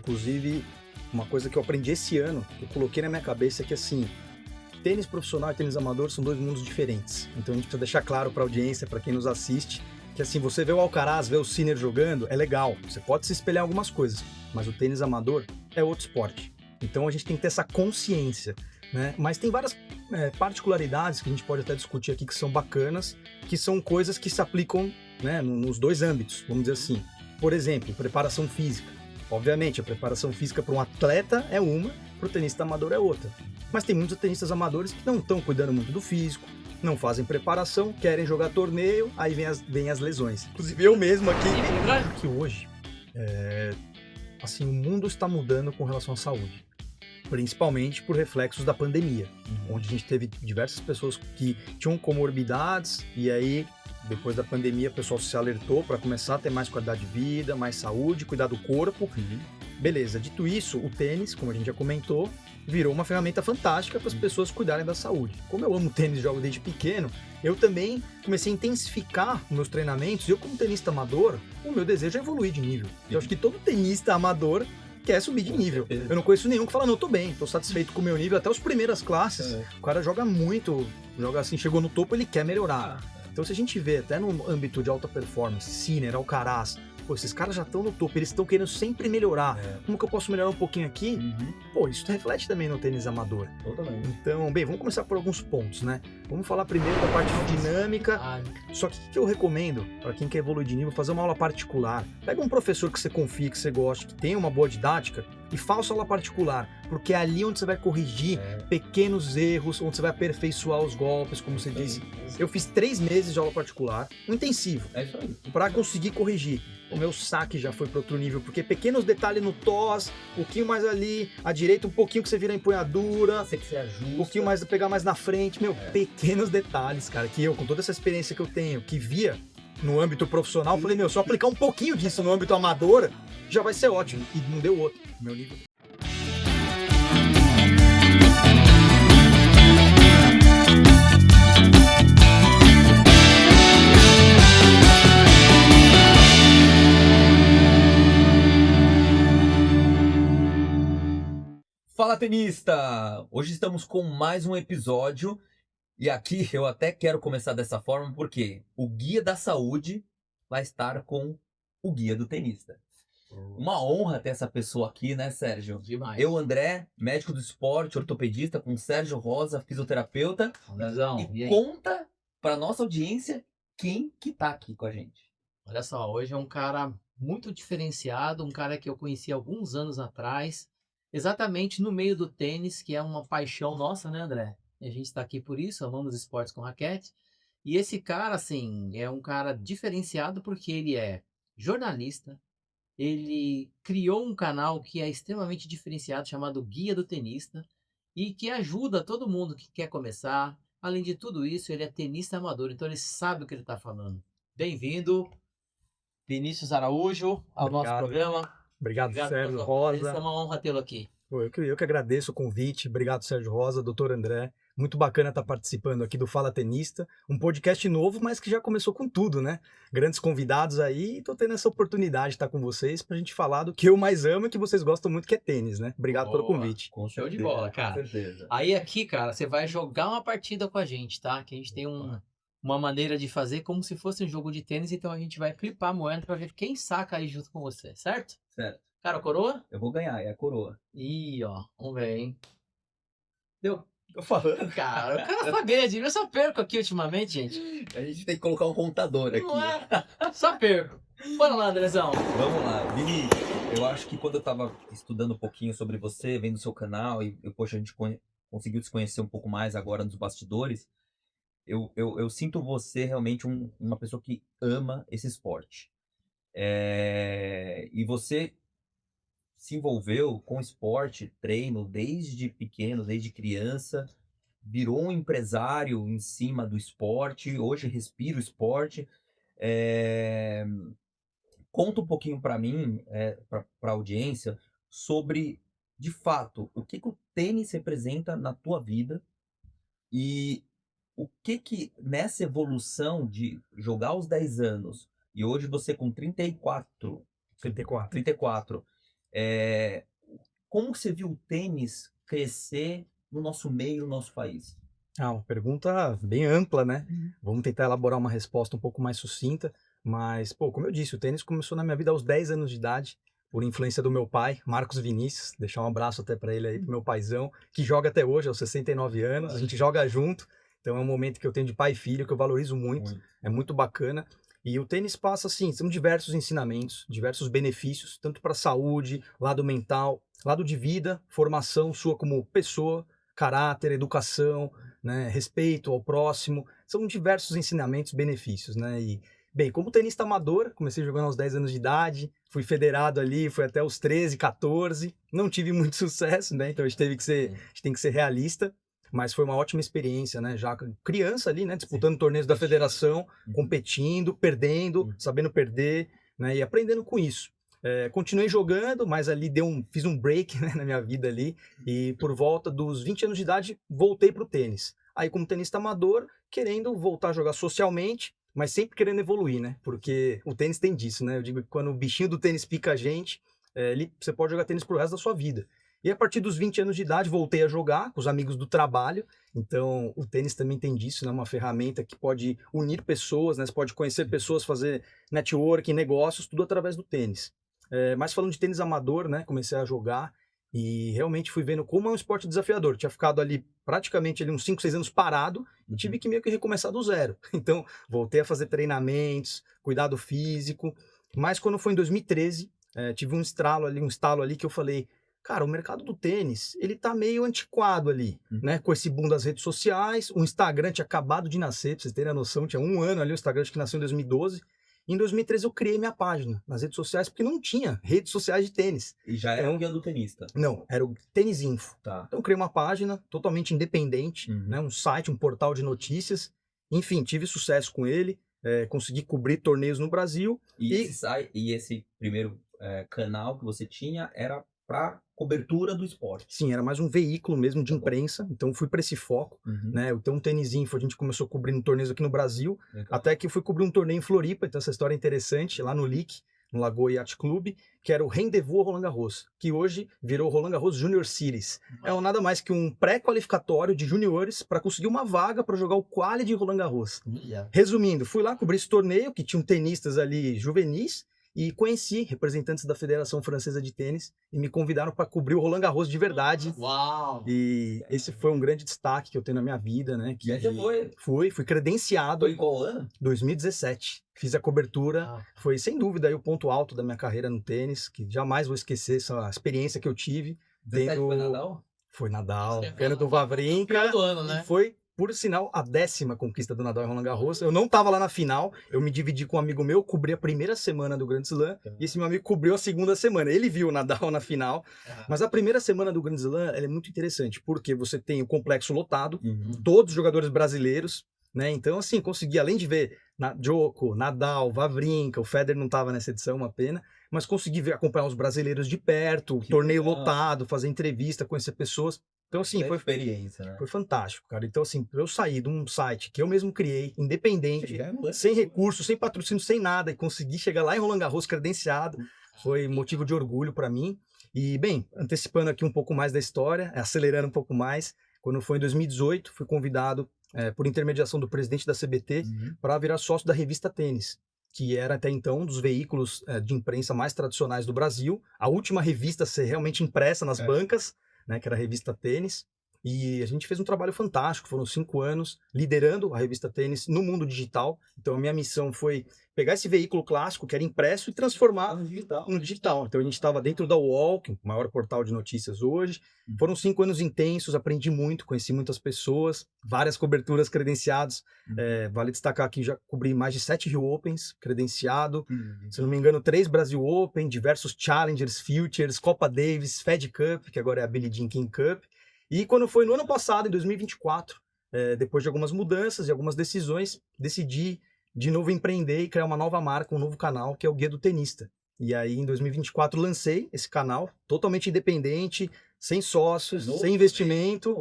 Inclusive, uma coisa que eu aprendi esse ano, que eu coloquei na minha cabeça é que assim, tênis profissional e tênis amador são dois mundos diferentes. Então a gente precisa deixar claro para a audiência, para quem nos assiste, que assim, você vê o Alcaraz, vê o Sinner jogando, é legal. Você pode se espelhar em algumas coisas, mas o tênis amador é outro esporte. Então a gente tem que ter essa consciência, né? Mas tem várias particularidades que a gente pode até discutir aqui que são bacanas, que são coisas que se aplicam, né, nos dois âmbitos, vamos dizer assim. Por exemplo, preparação física. Obviamente, a preparação física para um atleta é uma, para o tenista amador é outra. Mas tem muitos tenistas amadores que não estão cuidando muito do físico, não fazem preparação, querem jogar torneio, aí vem as lesões. Inclusive eu mesmo aqui, que hoje, assim, o mundo está mudando com relação à saúde. Principalmente por reflexos da pandemia, onde a gente teve diversas pessoas que tinham comorbidades e aí, depois da pandemia, o pessoal se alertou para começar a ter mais qualidade de vida, mais saúde, cuidar do corpo. Beleza, dito isso, o tênis, como a gente já comentou, virou uma ferramenta fantástica para as pessoas cuidarem da saúde. Como eu amo tênis e jogo desde pequeno, eu também comecei a intensificar meus treinamentos e eu, como tenista amador, o meu desejo é evoluir de nível. Eu acho que todo tenista amador quer subir de nível. Eu não conheço nenhum que fala, não, tô bem, tô satisfeito com o meu nível, até as primeiras classes, o cara joga muito, joga assim, chegou no topo, ele quer melhorar. Então se a gente vê até no âmbito de alta performance, Sinner, Alcaraz, pô, esses caras já estão no topo, eles estão querendo sempre melhorar. Como que eu posso melhorar um pouquinho aqui? Pô, isso reflete também no tênis amador. Totalmente. Então, bem, vamos começar por alguns pontos, né? Vamos falar primeiro da parte dinâmica. Só que o que eu recomendo, para quem quer evoluir de nível, fazer uma aula particular. Pega um professor que você confia, que você gosta, que tenha uma boa didática e faça aula particular, porque é ali onde você vai corrigir pequenos erros, onde você vai aperfeiçoar os golpes, como você disse. Eu fiz 3 meses de aula particular, um intensivo, para conseguir corrigir. O meu saque já foi para outro nível, porque pequenos detalhes no toss, um pouquinho mais ali, à direita, um pouquinho que você vira a empunhadura, Você que se ajusta. um pouquinho mais pegar mais na frente, pequenos detalhes, cara, que eu, com toda essa experiência que eu tenho, que via no âmbito profissional, falei, se eu aplicar um pouquinho disso no âmbito amador, já vai ser ótimo. E não deu outro, meu nível. Fala, tenista! Hoje estamos com mais um episódio e aqui eu até quero começar dessa forma porque o Guia da Saúde vai estar com o Guia do Tenista. Uma honra ter essa pessoa aqui, né, Sérgio? Demais. Eu, André, médico do esporte, ortopedista, com Sérgio Rosa, fisioterapeuta. Andrezão, E conta para nossa audiência quem que tá aqui com a gente. Olha só, hoje é um cara muito diferenciado, um cara que eu conheci alguns anos atrás, exatamente no meio do tênis, que é uma paixão nossa, né, André? E a gente está aqui por isso, amamos esportes com raquete. E esse cara, assim, é um cara diferenciado porque ele é jornalista, ele criou um canal que é extremamente diferenciado, chamado Guia do Tenista, e que ajuda todo mundo que quer começar. Além de tudo isso, ele é tenista amador, então ele sabe o que ele está falando. Bem-vindo, Vinícius Araújo, ao nosso Obrigado. programa. Obrigado, Sérgio pela Rosa. presença, é uma honra tê-lo aqui. Pô, eu que agradeço o convite. Obrigado, Sérgio Rosa, doutor André. Muito bacana estar participando aqui do Fala Tenista, um podcast novo, mas que já começou com tudo, né? Grandes convidados aí, e tô tendo essa oportunidade de estar com vocês pra gente falar do que eu mais amo e que vocês gostam muito, que é tênis, né? Obrigado pelo convite. Com Show de certeza, bola, cara. Com certeza. Aí aqui, cara, você vai jogar uma partida com a gente, tá? Que a gente tem uma maneira de fazer como se fosse um jogo de tênis, então a gente vai flipar a moeda pra ver quem saca aí junto com você, certo? Certo. Cara, coroa? Eu vou ganhar, é a coroa. Ih, ó, vamos ver, hein? Deu. Tô falando. Cara, o cara só ganha dinheiro, eu só perco aqui ultimamente, gente. A gente tem que colocar um contador aqui. Não é? Só perco. Bora lá, Andrezão. Vamos lá, Vini. Eu acho que quando eu tava estudando um pouquinho sobre você, vendo o seu canal, poxa, a gente conseguiu te conhecer um pouco mais agora nos bastidores, eu sinto você realmente uma pessoa que ama esse esporte. E você se envolveu com esporte, treino, desde pequeno, desde criança, virou um empresário em cima do esporte, hoje respira o esporte. Conta um pouquinho para mim, para a audiência, sobre, de fato, o que o tênis representa na tua vida e o que nessa evolução de jogar aos 10 anos e hoje você com 34, 34. Como você viu o tênis crescer no nosso meio, no nosso país? Uma pergunta bem ampla, né? Vamos tentar elaborar uma resposta um pouco mais sucinta, mas, pô, como eu disse, o tênis começou na minha vida aos 10 anos de idade, por influência do meu pai, Marcos Vinícius, deixar um abraço até para ele aí, pro meu paizão, que joga até hoje, aos 69 anos, a gente joga junto, então é um momento que eu tenho de pai e filho, que eu valorizo muito, é muito bacana. E o tênis passa, assim, são diversos ensinamentos, diversos benefícios, tanto para a saúde, lado mental, lado de vida, formação sua como pessoa, caráter, educação, né, respeito ao próximo, são diversos ensinamentos, benefícios, né? E, bem, como tenista amador, comecei jogando aos 10 anos de idade, fui federado ali, fui até os 13, 14, não tive muito sucesso, né? Então a gente tem que ser realista, mas foi uma ótima experiência, né? Já criança ali, né, disputando torneios da federação, competindo, perdendo, sabendo perder, né, e aprendendo com isso. Continuei jogando, mas ali fiz um break, né, na minha vida ali, e por volta dos 20 anos de idade voltei para o tênis. Aí como tenista amador, querendo voltar a jogar socialmente, mas sempre querendo evoluir, né? Porque o tênis tem disso, né? Eu digo que quando o bichinho do tênis pica a gente, você pode jogar tênis pro resto da sua vida. E a partir dos 20 anos de idade, voltei a jogar com os amigos do trabalho. Então, o tênis também tem disso, né? Uma ferramenta que pode unir pessoas, né? Você pode conhecer pessoas, fazer networking, negócios, tudo através do tênis. Mas falando de tênis amador, né? Comecei a jogar e realmente fui vendo como é um esporte desafiador. Tinha ficado ali praticamente ali uns 5, 6 anos parado e tive que meio que recomeçar do zero. Então, voltei a fazer treinamentos, cuidado físico. Mas quando foi em 2013, tive um estalo ali que eu falei, cara, o mercado do tênis, ele tá meio antiquado ali, né? Com esse boom das redes sociais, o Instagram tinha acabado de nascer, pra vocês terem a noção, tinha 1 ano ali, o Instagram acho que nasceu em 2012. Em 2013 eu criei minha página nas redes sociais, porque não tinha redes sociais de tênis. E já era o Guia do Tenista? Não, era o Tênis Info. Tá. Então eu criei uma página totalmente independente, né? Um site, um portal de notícias. Enfim, tive sucesso com ele, consegui cobrir torneios no Brasil. E esse primeiro canal que você tinha era para cobertura do esporte? Sim, era mais um veículo mesmo de imprensa, então fui para esse foco, né? Então o Tênis Info a gente começou cobrindo torneios aqui no Brasil, até que fui cobrir um torneio em Floripa, então essa história é interessante, lá no LIC, no Lagoa Yacht Club, que era o Rendezvous Roland Garros, que hoje virou Roland Garros Junior Series. É nada mais que um pré-qualificatório de juniores para conseguir uma vaga para jogar o quali de Roland Garros. Resumindo, fui lá cobrir esse torneio, que tinham tenistas ali juvenis, e conheci representantes da Federação Francesa de Tênis e me convidaram para cobrir o Roland Garros de verdade. Uau! E esse foi um grande destaque que eu tenho na minha vida, né? Que já foi? Fui credenciado. Foi em qual ano? 2017. Fiz a cobertura. Foi, sem dúvida, aí, o ponto alto da minha carreira no tênis, que jamais vou esquecer essa experiência que eu tive. 17 foi Nadal? Foi Nadal. Ano do Wawrinka. Do ano, né? Foi, por sinal, a 10ª conquista do Nadal em Roland Garros. Eu não estava lá na final, eu me dividi com um amigo meu, cobri a primeira semana do Grand Slam, e esse meu amigo cobriu a segunda semana. Ele viu o Nadal na final, mas a primeira semana do Grand Slam ela é muito interessante, porque você tem o complexo lotado, todos os jogadores brasileiros, né? Então, assim, consegui, além de ver Djoko, Nadal, Wawrinka, o Federer não estava nessa edição, uma pena, mas consegui acompanhar os brasileiros de perto, torneio lotado, fazer entrevista, conhecer pessoas. Então, assim, foi experiência, né? Foi fantástico, cara. Então, assim, eu sair de um site que eu mesmo criei, independente, sem recurso, sem patrocínio, sem nada, e conseguir chegar lá em Roland Garros credenciado, foi motivo de orgulho para mim. E, bem, antecipando aqui um pouco mais da história, acelerando um pouco mais, quando foi em 2018, fui convidado, por intermediação do presidente da CBT, para virar sócio da revista Tênis, que era até então um dos veículos de imprensa mais tradicionais do Brasil, a última revista a ser realmente impressa nas bancas, né, que era a revista Tênis, e a gente fez um trabalho fantástico, foram 5 anos liderando a revista Tênis no mundo digital. Então a minha missão foi pegar esse veículo clássico que era impresso e transformar no digital. Então a gente estava dentro da UOL, que é o maior portal de notícias hoje. Foram 5 anos intensos, aprendi muito, conheci muitas pessoas, várias coberturas credenciadas. Vale destacar que já cobri mais de 7 Rio Opens credenciado, se não me engano 3 Brasil Open, diversos Challengers, Futures, Copa Davis, Fed Cup, que agora é a Billie Jean King Cup. E quando foi no ano passado, em 2024, depois de algumas mudanças e algumas decisões, decidi de novo empreender e criar uma nova marca, um novo canal, que é o Guia do Tenista. E aí, em 2024, lancei esse canal, totalmente independente, sem sócios, Novo, sem investimento.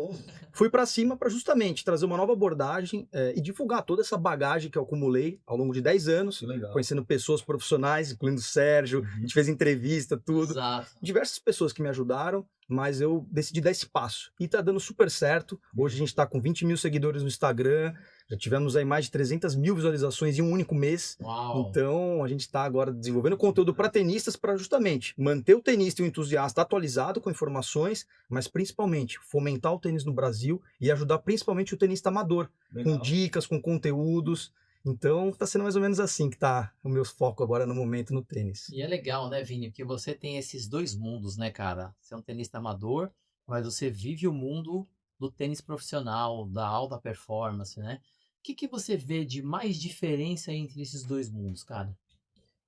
Fui para cima para justamente trazer uma nova abordagem e divulgar toda essa bagagem que eu acumulei ao longo de 10 anos, Que legal. conhecendo pessoas profissionais, incluindo o Sérgio, a gente fez entrevista, tudo. Exato. Diversas pessoas que me ajudaram, mas eu decidi dar esse passo. E tá dando super certo. Hoje a gente tá com 20 mil seguidores no Instagram, já tivemos aí mais de 300 mil visualizações em um único mês. Uau. Então, a gente está agora desenvolvendo conteúdo para tenistas para justamente manter o tenista e o entusiasta atualizado com informações, mas principalmente fomentar o tênis no Brasil e ajudar principalmente o tenista amador, com dicas, com conteúdos. Então, está sendo mais ou menos assim que está o meu foco agora no momento no tênis. E é legal, né, Vini? Porque você tem esses dois mundos, né, cara? Você é um tenista amador, mas você vive o mundo do tênis profissional, da alta performance, né? O que você vê de mais diferença entre esses dois mundos, cara?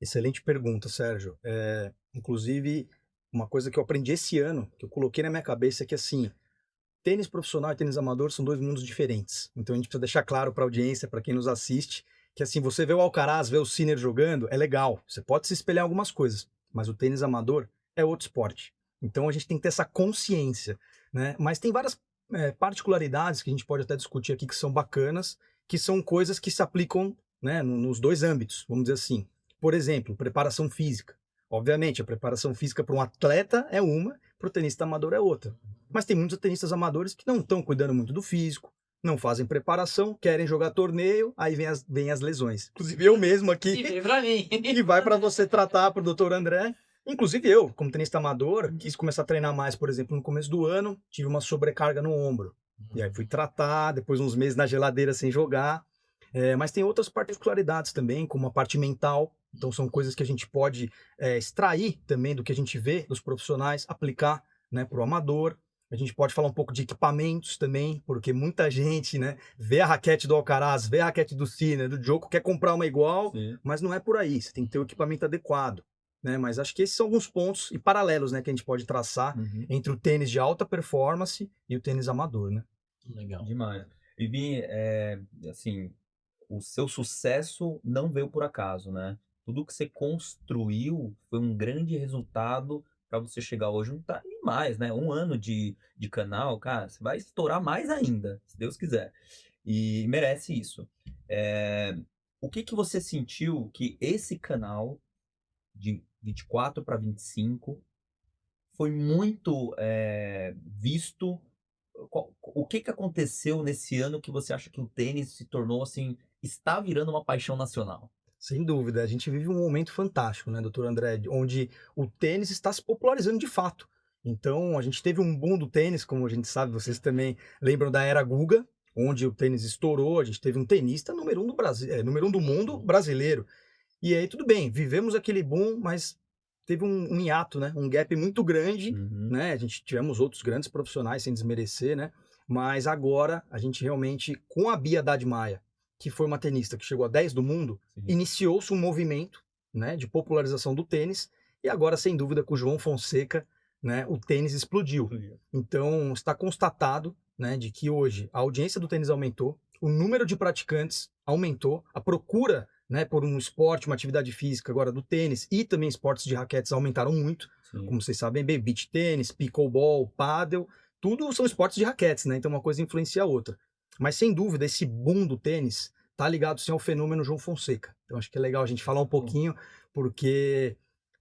Excelente pergunta, Sérgio. Inclusive, uma coisa que eu aprendi esse ano, que eu coloquei na minha cabeça, é que assim, tênis profissional e tênis amador são dois mundos diferentes. Então a gente precisa deixar claro para a audiência, para quem nos assiste, que assim, você vê o Alcaraz, vê o Sinner jogando, é legal. Você pode se espelhar em algumas coisas, mas o tênis amador é outro esporte. Então a gente tem que ter essa consciência, né? Mas tem várias particularidades que a gente pode até discutir aqui que são bacanas, que são coisas que se aplicam, né, nos dois âmbitos, vamos dizer assim. Por exemplo, preparação física. Obviamente, a preparação física para um atleta é uma, para o tenista amador é outra. Mas tem muitos tenistas amadores que não estão cuidando muito do físico, não fazem preparação, querem jogar torneio, aí vem as lesões. Inclusive eu mesmo aqui, E vem pra mim. que vai para você tratar para o Dr. André. Inclusive eu, como tenista amador, quis começar a treinar mais, por exemplo, no começo do ano, tive uma sobrecarga no ombro. E aí fui tratar, depois uns meses na geladeira sem jogar. Mas tem outras particularidades também, como a parte mental. Então são coisas que a gente pode extrair também do que a gente vê dos profissionais, aplicar, né, para o amador. A gente pode falar um pouco de equipamentos também, porque muita gente, né, vê a raquete do Alcaraz, vê a raquete do Sinner, do Djoko, quer comprar uma igual, mas não é por aí. Você tem que ter o equipamento adequado. Né? Mas acho que esses são alguns pontos e paralelos, né, que a gente pode traçar entre o tênis de alta performance e o tênis amador, né? Legal. Demais. E Vini, assim, o seu sucesso não veio por acaso, né? Tudo que você construiu foi um grande resultado para você chegar hoje. Não tá nem mais, né? Um ano de canal, cara, você vai estourar mais ainda, se Deus quiser. E merece isso. O que você sentiu que esse canal de 24 para 25 foi muito visto? O que aconteceu nesse ano que você acha que o tênis se tornou assim, está virando uma paixão nacional? Sem dúvida, a gente vive um momento fantástico, né, doutor André, onde o tênis está se popularizando de fato. Então, a gente teve um boom do tênis, como a gente sabe, vocês também lembram da era Guga, onde o tênis estourou, a gente teve um tenista número 1 do Brasil, número 1 do mundo brasileiro. E aí, tudo bem, vivemos aquele boom, mas teve um hiato, né? Um gap muito grande, né? A gente tivemos outros grandes profissionais, sem desmerecer, né? Mas agora, a gente realmente, com a Bia Haddad Maia, que foi uma tenista que chegou a 10 do mundo, iniciou-se um movimento, né, de popularização do tênis, e agora, sem dúvida, com o João Fonseca, né, o tênis explodiu. Então, está constatado, né, de que hoje a audiência do tênis aumentou, o número de praticantes aumentou, a procura, né, por um esporte, uma atividade física agora do tênis e também esportes de raquetes aumentaram muito. Como vocês sabem bem, beach tênis, pickleball, paddle, tudo são esportes de raquetes, né? Então uma coisa influencia a outra. Mas sem dúvida esse boom do tênis tá ligado sim ao fenômeno João Fonseca. Então acho que é legal a gente falar um pouquinho, porque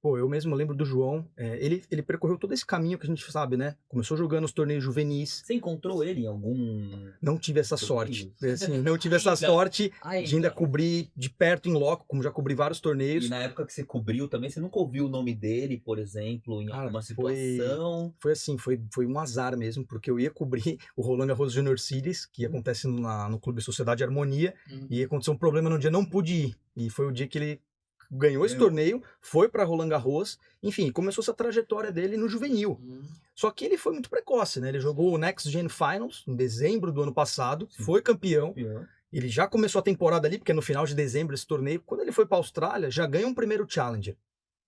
eu mesmo lembro do João, ele percorreu todo esse caminho que a gente sabe, né? Começou jogando os torneios juvenis. Você encontrou ele em algum... Não tive essa sorte. Assim, não tive essa sorte de ainda cobrir de perto em loco, como já cobri vários torneios. E na época que você cobriu também, você nunca ouviu o nome dele, por exemplo, em alguma situação? Foi assim, foi um azar mesmo, porque eu ia cobrir o Roland Garros Junior Series, que acontece no Clube Sociedade Harmonia, e aconteceu um problema no dia, não pude ir. E foi o dia que ele ganhou esse torneio, foi para Roland Garros, enfim, começou essa trajetória dele no juvenil. Só que ele foi muito precoce, né? Ele jogou o Next Gen Finals em dezembro do ano passado, foi campeão. Ele já começou a temporada ali, porque no final de dezembro esse torneio, quando ele foi para a Austrália, já ganha um primeiro Challenger.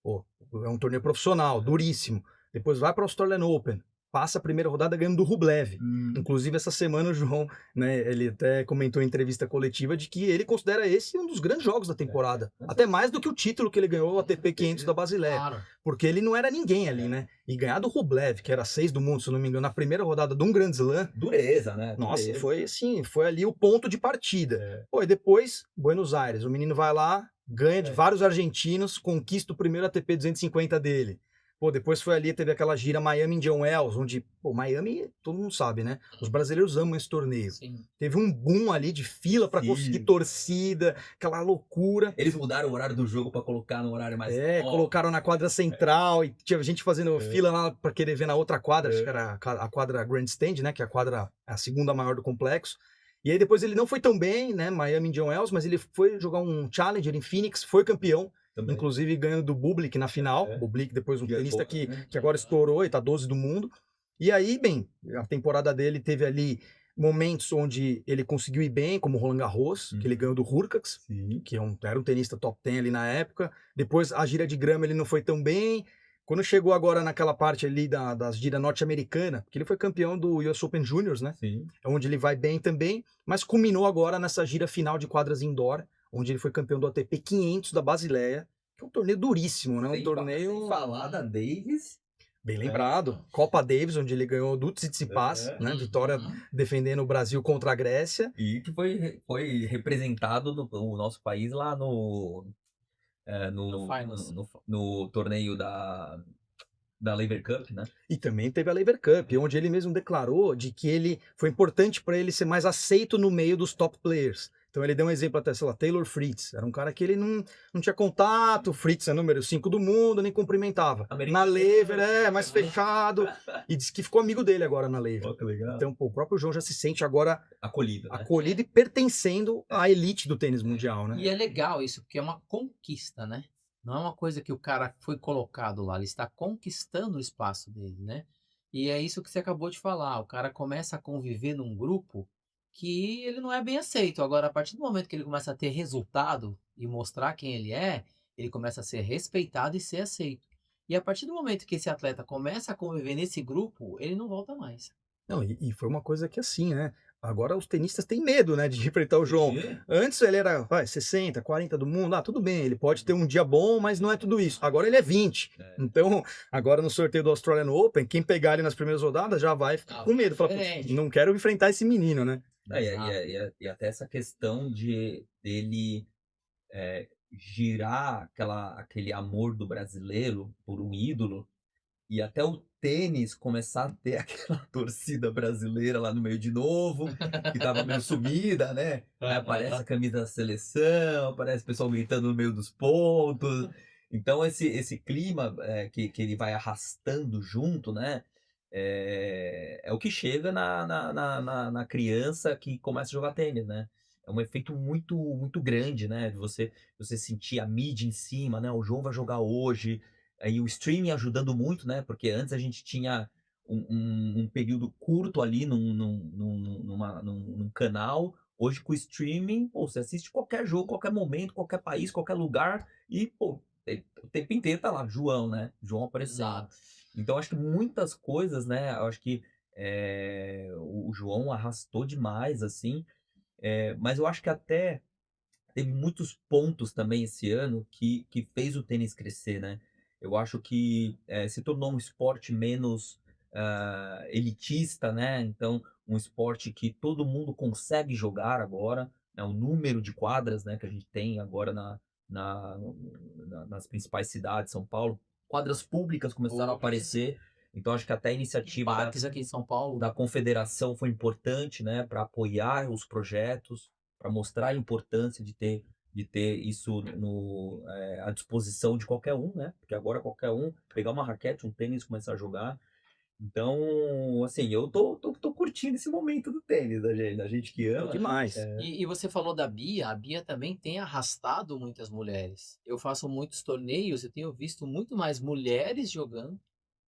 É um torneio profissional, duríssimo. Depois vai para o Australian Open, passa a primeira rodada ganhando do Rublev. Inclusive, essa semana o João, né, ele até comentou em entrevista coletiva de que ele considera esse um dos grandes jogos da temporada. Até mais do que o título que ele ganhou, o ATP 500 da Basileia. Claro. Porque ele não era ninguém ali, né? E ganhar do Rublev, que era 6 do mundo, se eu não me engano, na primeira rodada de um Grand Slam, Dureza, né? nossa, Dureza. foi assim, foi ali o ponto de partida. Pô, e depois, Buenos Aires, o menino vai lá, ganha de vários argentinos, conquista o primeiro ATP 250 dele. Pô, depois foi ali, teve aquela gira Miami Indian Wells, onde, pô, Miami, todo mundo sabe, né? Os brasileiros amam esse torneio. Sim. Teve um boom ali de fila para Sim. conseguir torcida, aquela loucura. Eles mudaram o horário do jogo pra colocar no horário mais... Colocaram na quadra central e tinha gente fazendo fila lá para querer ver na outra quadra, acho que era a quadra Grandstand, né? Que é a segunda maior do complexo. E aí depois ele não foi tão bem, né? Miami Indian Wells, mas ele foi jogar um Challenger em Phoenix, foi campeão. Também. Inclusive ganhando do Bublik na final. Bublik depois um Que é tenista pouco, né? que agora estourou e tá 12 do mundo. E aí, bem, a temporada dele teve ali momentos onde ele conseguiu ir bem, como o Roland Garros, que ele ganhou do Hurkacz, que era um tenista top 10 ali na época. Depois a gira de grama ele não foi tão bem. Quando chegou agora naquela parte ali das gira norte-americana, que ele foi campeão do US Open Juniors, né? Sim. Onde ele vai bem também, mas culminou agora nessa gira final de quadras indoor, onde ele foi campeão do ATP 500 da Basileia, que é um torneio duríssimo, né? Um torneio... Sem falar da Davis. Bem lembrado. Copa Davis, onde ele ganhou do Tsitsipas, né? Vitória defendendo o Brasil contra a Grécia. E que foi representado o nosso país lá no Finals. no torneio da Lever Cup, né? E também teve a Lever Cup, onde ele mesmo declarou de que ele foi importante para ele ser mais aceito no meio dos top players. Então ele deu um exemplo até, sei lá, Taylor Fritz. Era um cara que ele não tinha contato, Fritz é número 5 do mundo, nem cumprimentava. Na Lever, mais fechado. E disse que ficou amigo dele agora na Lever. Oh, que legal. Então, pô, o próprio João já se sente agora Acolhido, né? acolhido e pertencendo à elite do tênis mundial, né? E é legal isso, porque é uma conquista, né? Não é uma coisa que o cara foi colocado lá, ele está conquistando o espaço dele, né? E é isso que você acabou de falar, o cara começa a conviver num grupo que ele não é bem aceito. Agora, a partir do momento que ele começa a ter resultado e mostrar quem ele começa a ser respeitado e ser aceito. E a partir do momento que esse atleta começa a conviver nesse grupo, ele não volta mais. Não, e foi uma coisa que assim, né? Agora os tenistas têm medo, né, de enfrentar o João. Antes ele era 60, 40 do mundo, tudo bem, ele pode ter um dia bom, mas não é tudo isso. Agora ele é 20. Então, agora no sorteio do Australian Open, quem pegar ele nas primeiras rodadas já vai ficar com medo. Fala, não quero enfrentar esse menino, né? E até essa questão dele girar aquele amor do brasileiro por um ídolo, e até o tênis começar a ter aquela torcida brasileira lá no meio de novo, que tava meio sumida, né? Aí aparece a camisa da seleção, aparece o pessoal gritando no meio dos pontos. Então esse clima que ele vai arrastando junto, né? É o que chega na criança que começa a jogar tênis, né? É um efeito muito, muito grande, né? De você sentir a mídia em cima, né? O João vai jogar hoje. Aí o streaming ajudando muito, né? Porque antes a gente tinha um período curto ali num canal. Hoje com o streaming, pô, você assiste qualquer jogo, qualquer momento, qualquer país, qualquer lugar. E, pô, o tempo inteiro tá lá, João, né? João aparecendo. Exato. Então, acho que muitas coisas, né? Eu acho que o João arrastou demais, assim. Mas eu acho que até teve muitos pontos também esse ano que fez o tênis crescer, né? Eu acho que se tornou um esporte menos elitista, né? Então, um esporte que todo mundo consegue jogar agora, né? O número de quadras, né, que a gente tem agora nas principais cidades, São Paulo, quadras públicas começaram a aparecer. Então, acho que até a iniciativa Parques aqui em São Paulo. da confederação foi importante, né, para apoiar os projetos, para mostrar a importância de ter isso à disposição de qualquer um, né? Porque agora qualquer um pegar uma raquete, um tênis, começar a jogar. Então, assim, eu tô curtindo esse momento do tênis, da gente que ama. Demais. E você falou da Bia, a Bia também tem arrastado muitas mulheres. Eu faço muitos torneios, eu tenho visto muito mais mulheres jogando,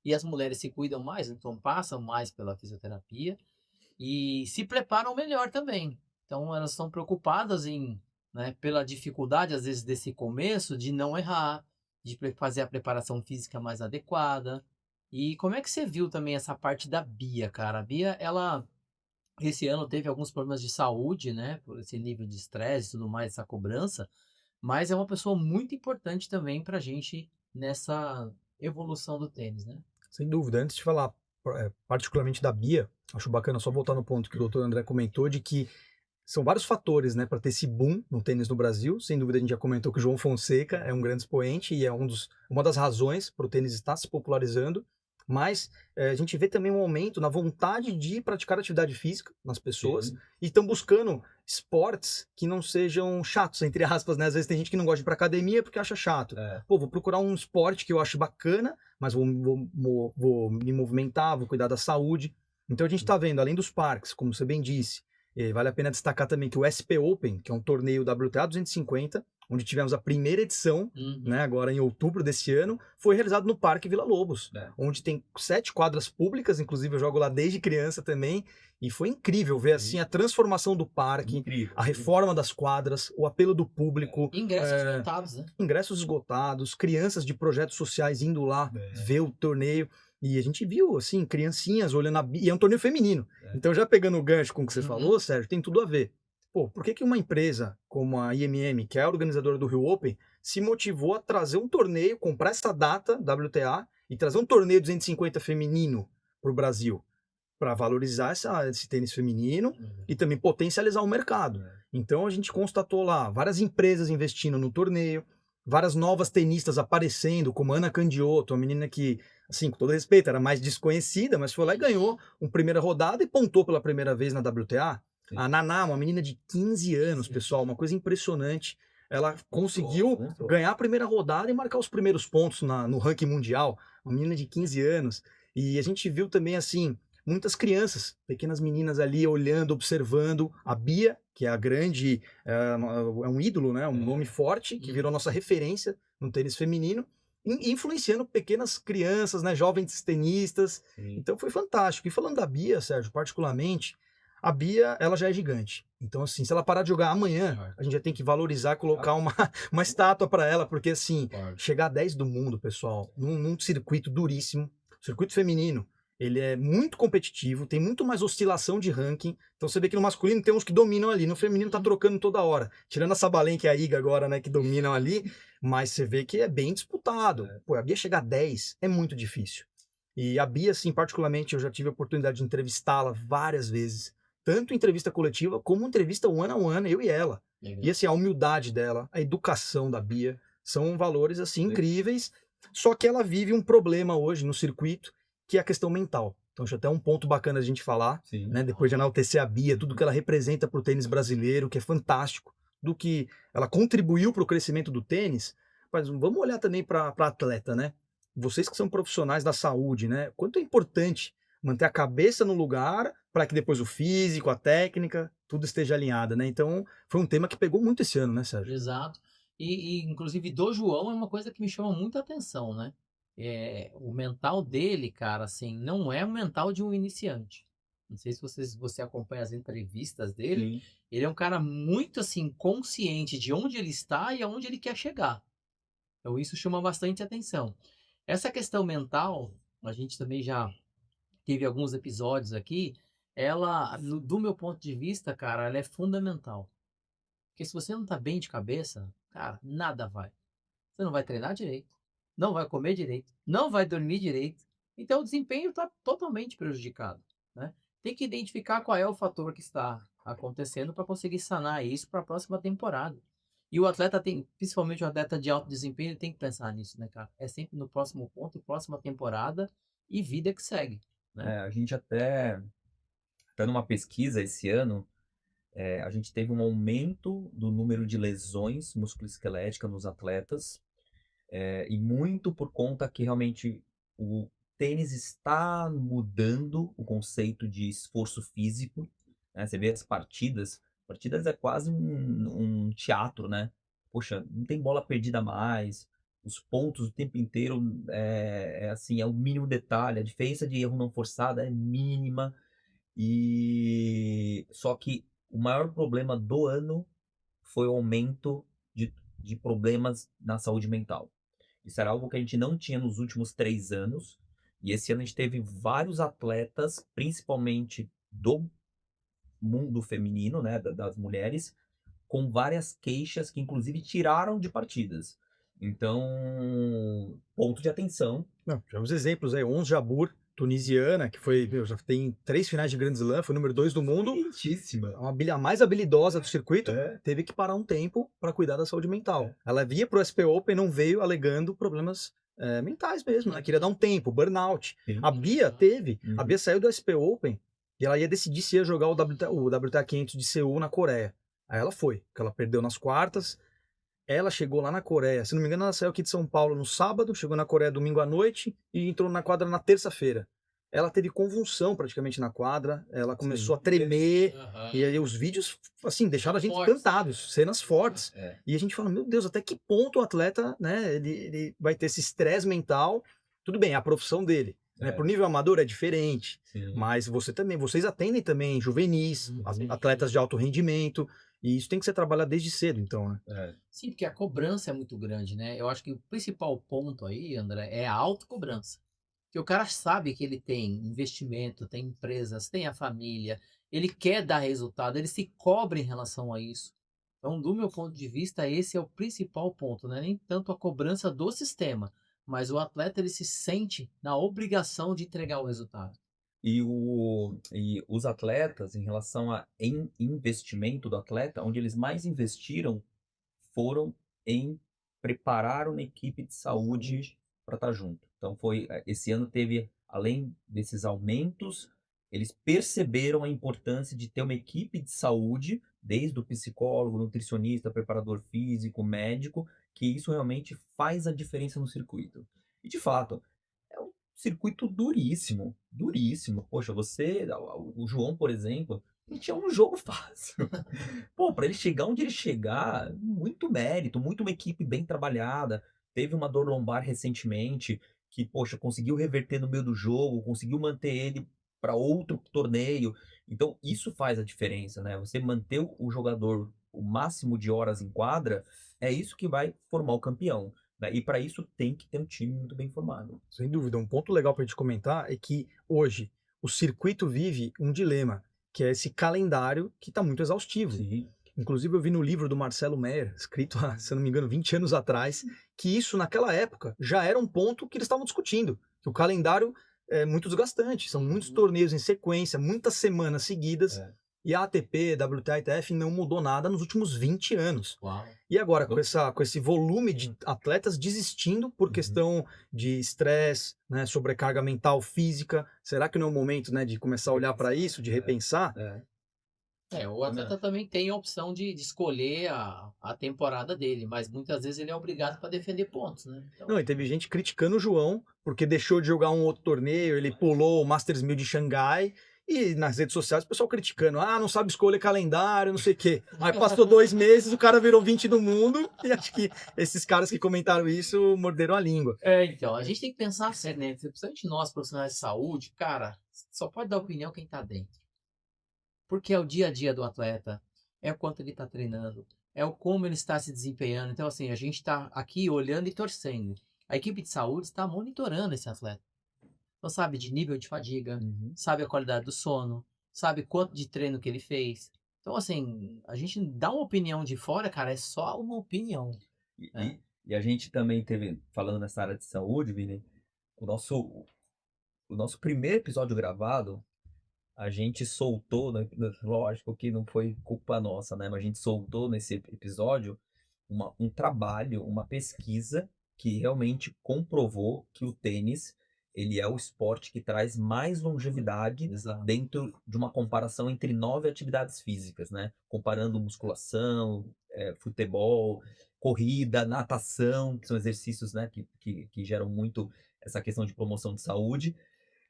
e as mulheres se cuidam mais, então passam mais pela fisioterapia e se preparam melhor também. Então elas estão preocupadas né, pela dificuldade, às vezes, desse começo, de não errar, de fazer a preparação física mais adequada. E como é que você viu também essa parte da Bia, cara? A Bia, ela esse ano teve alguns problemas de saúde, né? Por esse nível de estresse e tudo mais, essa cobrança, mas é uma pessoa muito importante também pra gente nessa evolução do tênis, né? Sem dúvida. Antes de falar particularmente da Bia, acho bacana só voltar no ponto que o doutor André comentou de que são vários fatores, né, para ter esse boom no tênis no Brasil. Sem dúvida, a gente já comentou que o João Fonseca é um grande expoente e é uma das razões para o tênis estar se popularizando. Mas a gente vê também um aumento na vontade de praticar atividade física nas pessoas Sim. e estão buscando esportes que não sejam chatos, entre aspas, né? Às vezes tem gente que não gosta de ir para academia porque acha chato. É. Pô, vou procurar um esporte que eu acho bacana, mas vou me movimentar, vou cuidar da saúde. Então a gente está vendo, além dos parques, como você bem disse, vale a pena destacar também que o SP Open, que é um torneio WTA 250, onde tivemos a primeira edição, né, agora em outubro desse ano, foi realizado no Parque Vila Lobos, onde tem 7 quadras públicas, inclusive eu jogo lá desde criança também, e foi incrível ver assim a transformação do parque, Incrível. a reforma das quadras, o apelo do público, Ingressos esgotados, né? ingressos esgotados, crianças de projetos sociais indo lá ver o torneio. E a gente viu, assim, criancinhas olhando e é um torneio feminino. Então, já pegando o gancho com o que você falou, Sérgio, tem tudo a ver. Pô, por que que uma empresa como a IMM, que é a organizadora do Rio Open, se motivou a trazer um torneio, comprar essa data, WTA, e trazer um torneio 250 feminino para o Brasil? Para valorizar esse tênis feminino e também potencializar o mercado. Então, a gente constatou lá várias empresas investindo no torneio, várias novas tenistas aparecendo, como Ana Candiotto, uma menina que, assim, com todo respeito, era mais desconhecida, mas foi lá e ganhou uma primeira rodada e pontou pela primeira vez na WTA. Sim. A Naná, uma menina de 15 anos, pessoal, uma coisa impressionante. Ela conseguiu ganhar a primeira rodada e marcar os primeiros pontos no ranking mundial. Uma menina de 15 anos. E a gente viu também, assim, muitas crianças, pequenas meninas ali olhando, observando. A Bia, que é a grande, é um ídolo, né? Um nome forte, que virou nossa referência no tênis feminino, influenciando pequenas crianças, né? Jovens tenistas. Sim. Então foi fantástico. E falando da Bia, Sérgio, particularmente, a Bia, ela já é gigante. Então, assim, se ela parar de jogar amanhã, a gente já tem que valorizar, colocar uma estátua para ela, porque, assim, chegar a 10 do mundo, pessoal, num circuito duríssimo, circuito feminino, ele é muito competitivo, tem muito mais oscilação de ranking. Então você vê que no masculino tem uns que dominam ali, no feminino tá trocando toda hora. Tirando a Sabalenka e a Iga agora, né, que dominam ali, mas você vê que é bem disputado. Pô, a Bia chegar a 10 é muito difícil. E a Bia, assim, particularmente, eu já tive a oportunidade de entrevistá-la várias vezes. Tanto entrevista coletiva, como entrevista one-on-one, eu e ela. E assim, a humildade dela, a educação da Bia, são valores, assim, incríveis. Só que ela vive um problema hoje no circuito, que é a questão mental. Então, acho até um ponto bacana a gente falar, né? Depois de enaltecer a Bia, tudo que ela representa para o tênis brasileiro, que é fantástico, do que ela contribuiu para o crescimento do tênis. Mas vamos olhar também para a atleta, né? Vocês que são profissionais da saúde, né? Quanto é importante manter a cabeça no lugar para que depois o físico, a técnica, tudo esteja alinhado, né? Então, foi um tema que pegou muito esse ano, né, Sérgio? Exato. Inclusive, do João é uma coisa que me chama muita atenção, né? O mental dele, cara, assim, não é o mental de um iniciante. Não sei se você acompanha as entrevistas dele. Sim. Ele é um cara muito, assim, consciente de onde ele está e aonde ele quer chegar. Então, isso chama bastante atenção. Essa questão mental, a gente também já teve alguns episódios aqui. Ela, do meu ponto de vista, cara, ela é fundamental. Porque se você não tá bem de cabeça, cara, nada vai. Você não vai treinar direito, não vai comer direito, não vai dormir direito. Então o desempenho está totalmente prejudicado, né? Tem que identificar qual é o fator que está acontecendo para conseguir sanar isso para a próxima temporada. E o atleta tem, principalmente o atleta de alto desempenho, ele tem que pensar nisso, né, cara? É sempre no próximo ponto, próxima temporada e vida que segue, né? A gente até, numa pesquisa esse ano, a gente teve um aumento do número de lesões musculoesqueléticas nos atletas, e muito por conta que realmente o tênis está mudando o conceito de esforço físico, né? Você vê as partidas é quase um teatro, né? Poxa, não tem bola perdida mais, os pontos o tempo inteiro assim, é o mínimo detalhe, a diferença de erro não forçado é mínima, e só que o maior problema do ano foi o aumento de problemas na saúde mental. Isso era algo que a gente não tinha nos últimos 3 anos. E esse ano a gente teve vários atletas, principalmente do mundo feminino, né, das mulheres, com várias queixas que inclusive tiraram de partidas. Então, ponto de atenção. Não, tivemos exemplos aí. Ons Jabeur, tunisiana, que foi, já tem 3 finais de Grand Slam, foi número 2 do mundo. Quentíssima. A mais habilidosa do circuito, É. teve que parar um tempo para cuidar da saúde mental. Ela vinha pro SP Open, não veio alegando problemas mentais mesmo, né? Queria dar um tempo, burnout. Sim. A Bia teve, a Uhum. Bia saiu do SP Open e ela ia decidir se ia jogar o WTA 500 de Seul na Coreia. Aí ela foi, porque ela perdeu nas quartas. Ela chegou lá na Coreia, se não me engano, ela saiu aqui de São Paulo no sábado, chegou na Coreia domingo à noite e entrou na quadra na terça-feira. Ela teve convulsão praticamente na quadra, ela começou a tremer, e aí os vídeos, assim, deixaram a gente Fortes. encantados, cenas fortes. É. E a gente fala, meu Deus, até que ponto o atleta, né, ele vai ter esse estresse mental. Tudo bem, é a profissão dele, né? É. Pro nível amador é diferente, Sim. mas vocês atendem também juvenis, atletas de alto rendimento, e isso tem que ser trabalhado desde cedo, então, né? É. Sim, porque a cobrança é muito grande, né? Eu acho que o principal ponto aí, André, é a autocobrança. Que o cara sabe que ele tem investimento, tem empresas, tem a família, ele quer dar resultado, ele se cobra em relação a isso. Então, do meu ponto de vista, esse é o principal ponto, né? Nem tanto a cobrança do sistema, mas o atleta ele se sente na obrigação de entregar o resultado. E os atletas, em relação a investimento do atleta, onde eles mais investiram foram em preparar uma equipe de saúde para estar junto. Então esse ano teve, além desses aumentos, eles perceberam a importância de ter uma equipe de saúde, desde o psicólogo, nutricionista, preparador físico, médico, que isso realmente faz a diferença no circuito. E de fato, é um circuito duríssimo, duríssimo. Poxa, o João, por exemplo, ele tinha um jogo fácil. Pô, para ele chegar onde ele chegar, muito mérito, muito uma equipe bem trabalhada. Teve uma dor lombar recentemente que, poxa, conseguiu reverter no meio do jogo, conseguiu manter ele para outro torneio. Então, isso faz a diferença, né? Você manter o jogador o máximo de horas em quadra, é isso que vai formar o campeão, né? E para isso tem que ter um time muito bem formado. Sem dúvida. Um ponto legal para a gente comentar é que hoje o circuito vive um dilema, que é esse calendário que está muito exaustivo. Sim. Inclusive, eu vi no livro do Marcelo Meyer, escrito há, se eu não me engano, 20 anos atrás, que isso, naquela época, já era um ponto que eles estavam discutindo. Que o calendário é muito desgastante, são muitos torneios em sequência, muitas semanas seguidas, e a ATP, WTA e ITF não mudou nada nos últimos 20 anos. Uau. E agora, com esse volume de atletas desistindo por questão de estresse, né, sobrecarga mental, física, será que não é o momento, né, de começar a olhar para isso, de repensar? O atleta também tem a opção de escolher a temporada dele, mas muitas vezes ele é obrigado para defender pontos, né? Então, Não, e teve gente criticando o João, porque deixou de jogar um outro torneio, ele pulou o Masters 1000 de Xangai, e nas redes sociais o pessoal criticando, não sabe escolher calendário, não sei o quê. Aí passou 2 meses, o cara virou 20 do mundo, e acho que esses caras que comentaram isso morderam a língua. então, a gente tem que pensar sério, né? Principalmente nós, profissionais de saúde, cara, só pode dar opinião quem tá dentro. Porque é o dia a dia do atleta, é o quanto ele está treinando, é o como ele está se desempenhando. Então, assim, a gente está aqui olhando e torcendo. A equipe de saúde está monitorando esse atleta. Então, sabe de nível de fadiga, sabe a qualidade do sono, sabe quanto de treino que ele fez. Então, assim, a gente dá uma opinião de fora, cara, é só uma opinião. E a gente também teve, falando nessa área de saúde, Vini, o nosso primeiro episódio gravado, a gente soltou, né, lógico que não foi culpa nossa, né? Mas a gente soltou nesse episódio um trabalho, uma pesquisa que realmente comprovou que o tênis, ele é o esporte que traz mais longevidade dentro de uma comparação entre 9 atividades físicas, né? Comparando musculação, futebol, corrida, natação, que são exercícios, né, que geram muito essa questão de promoção de saúde.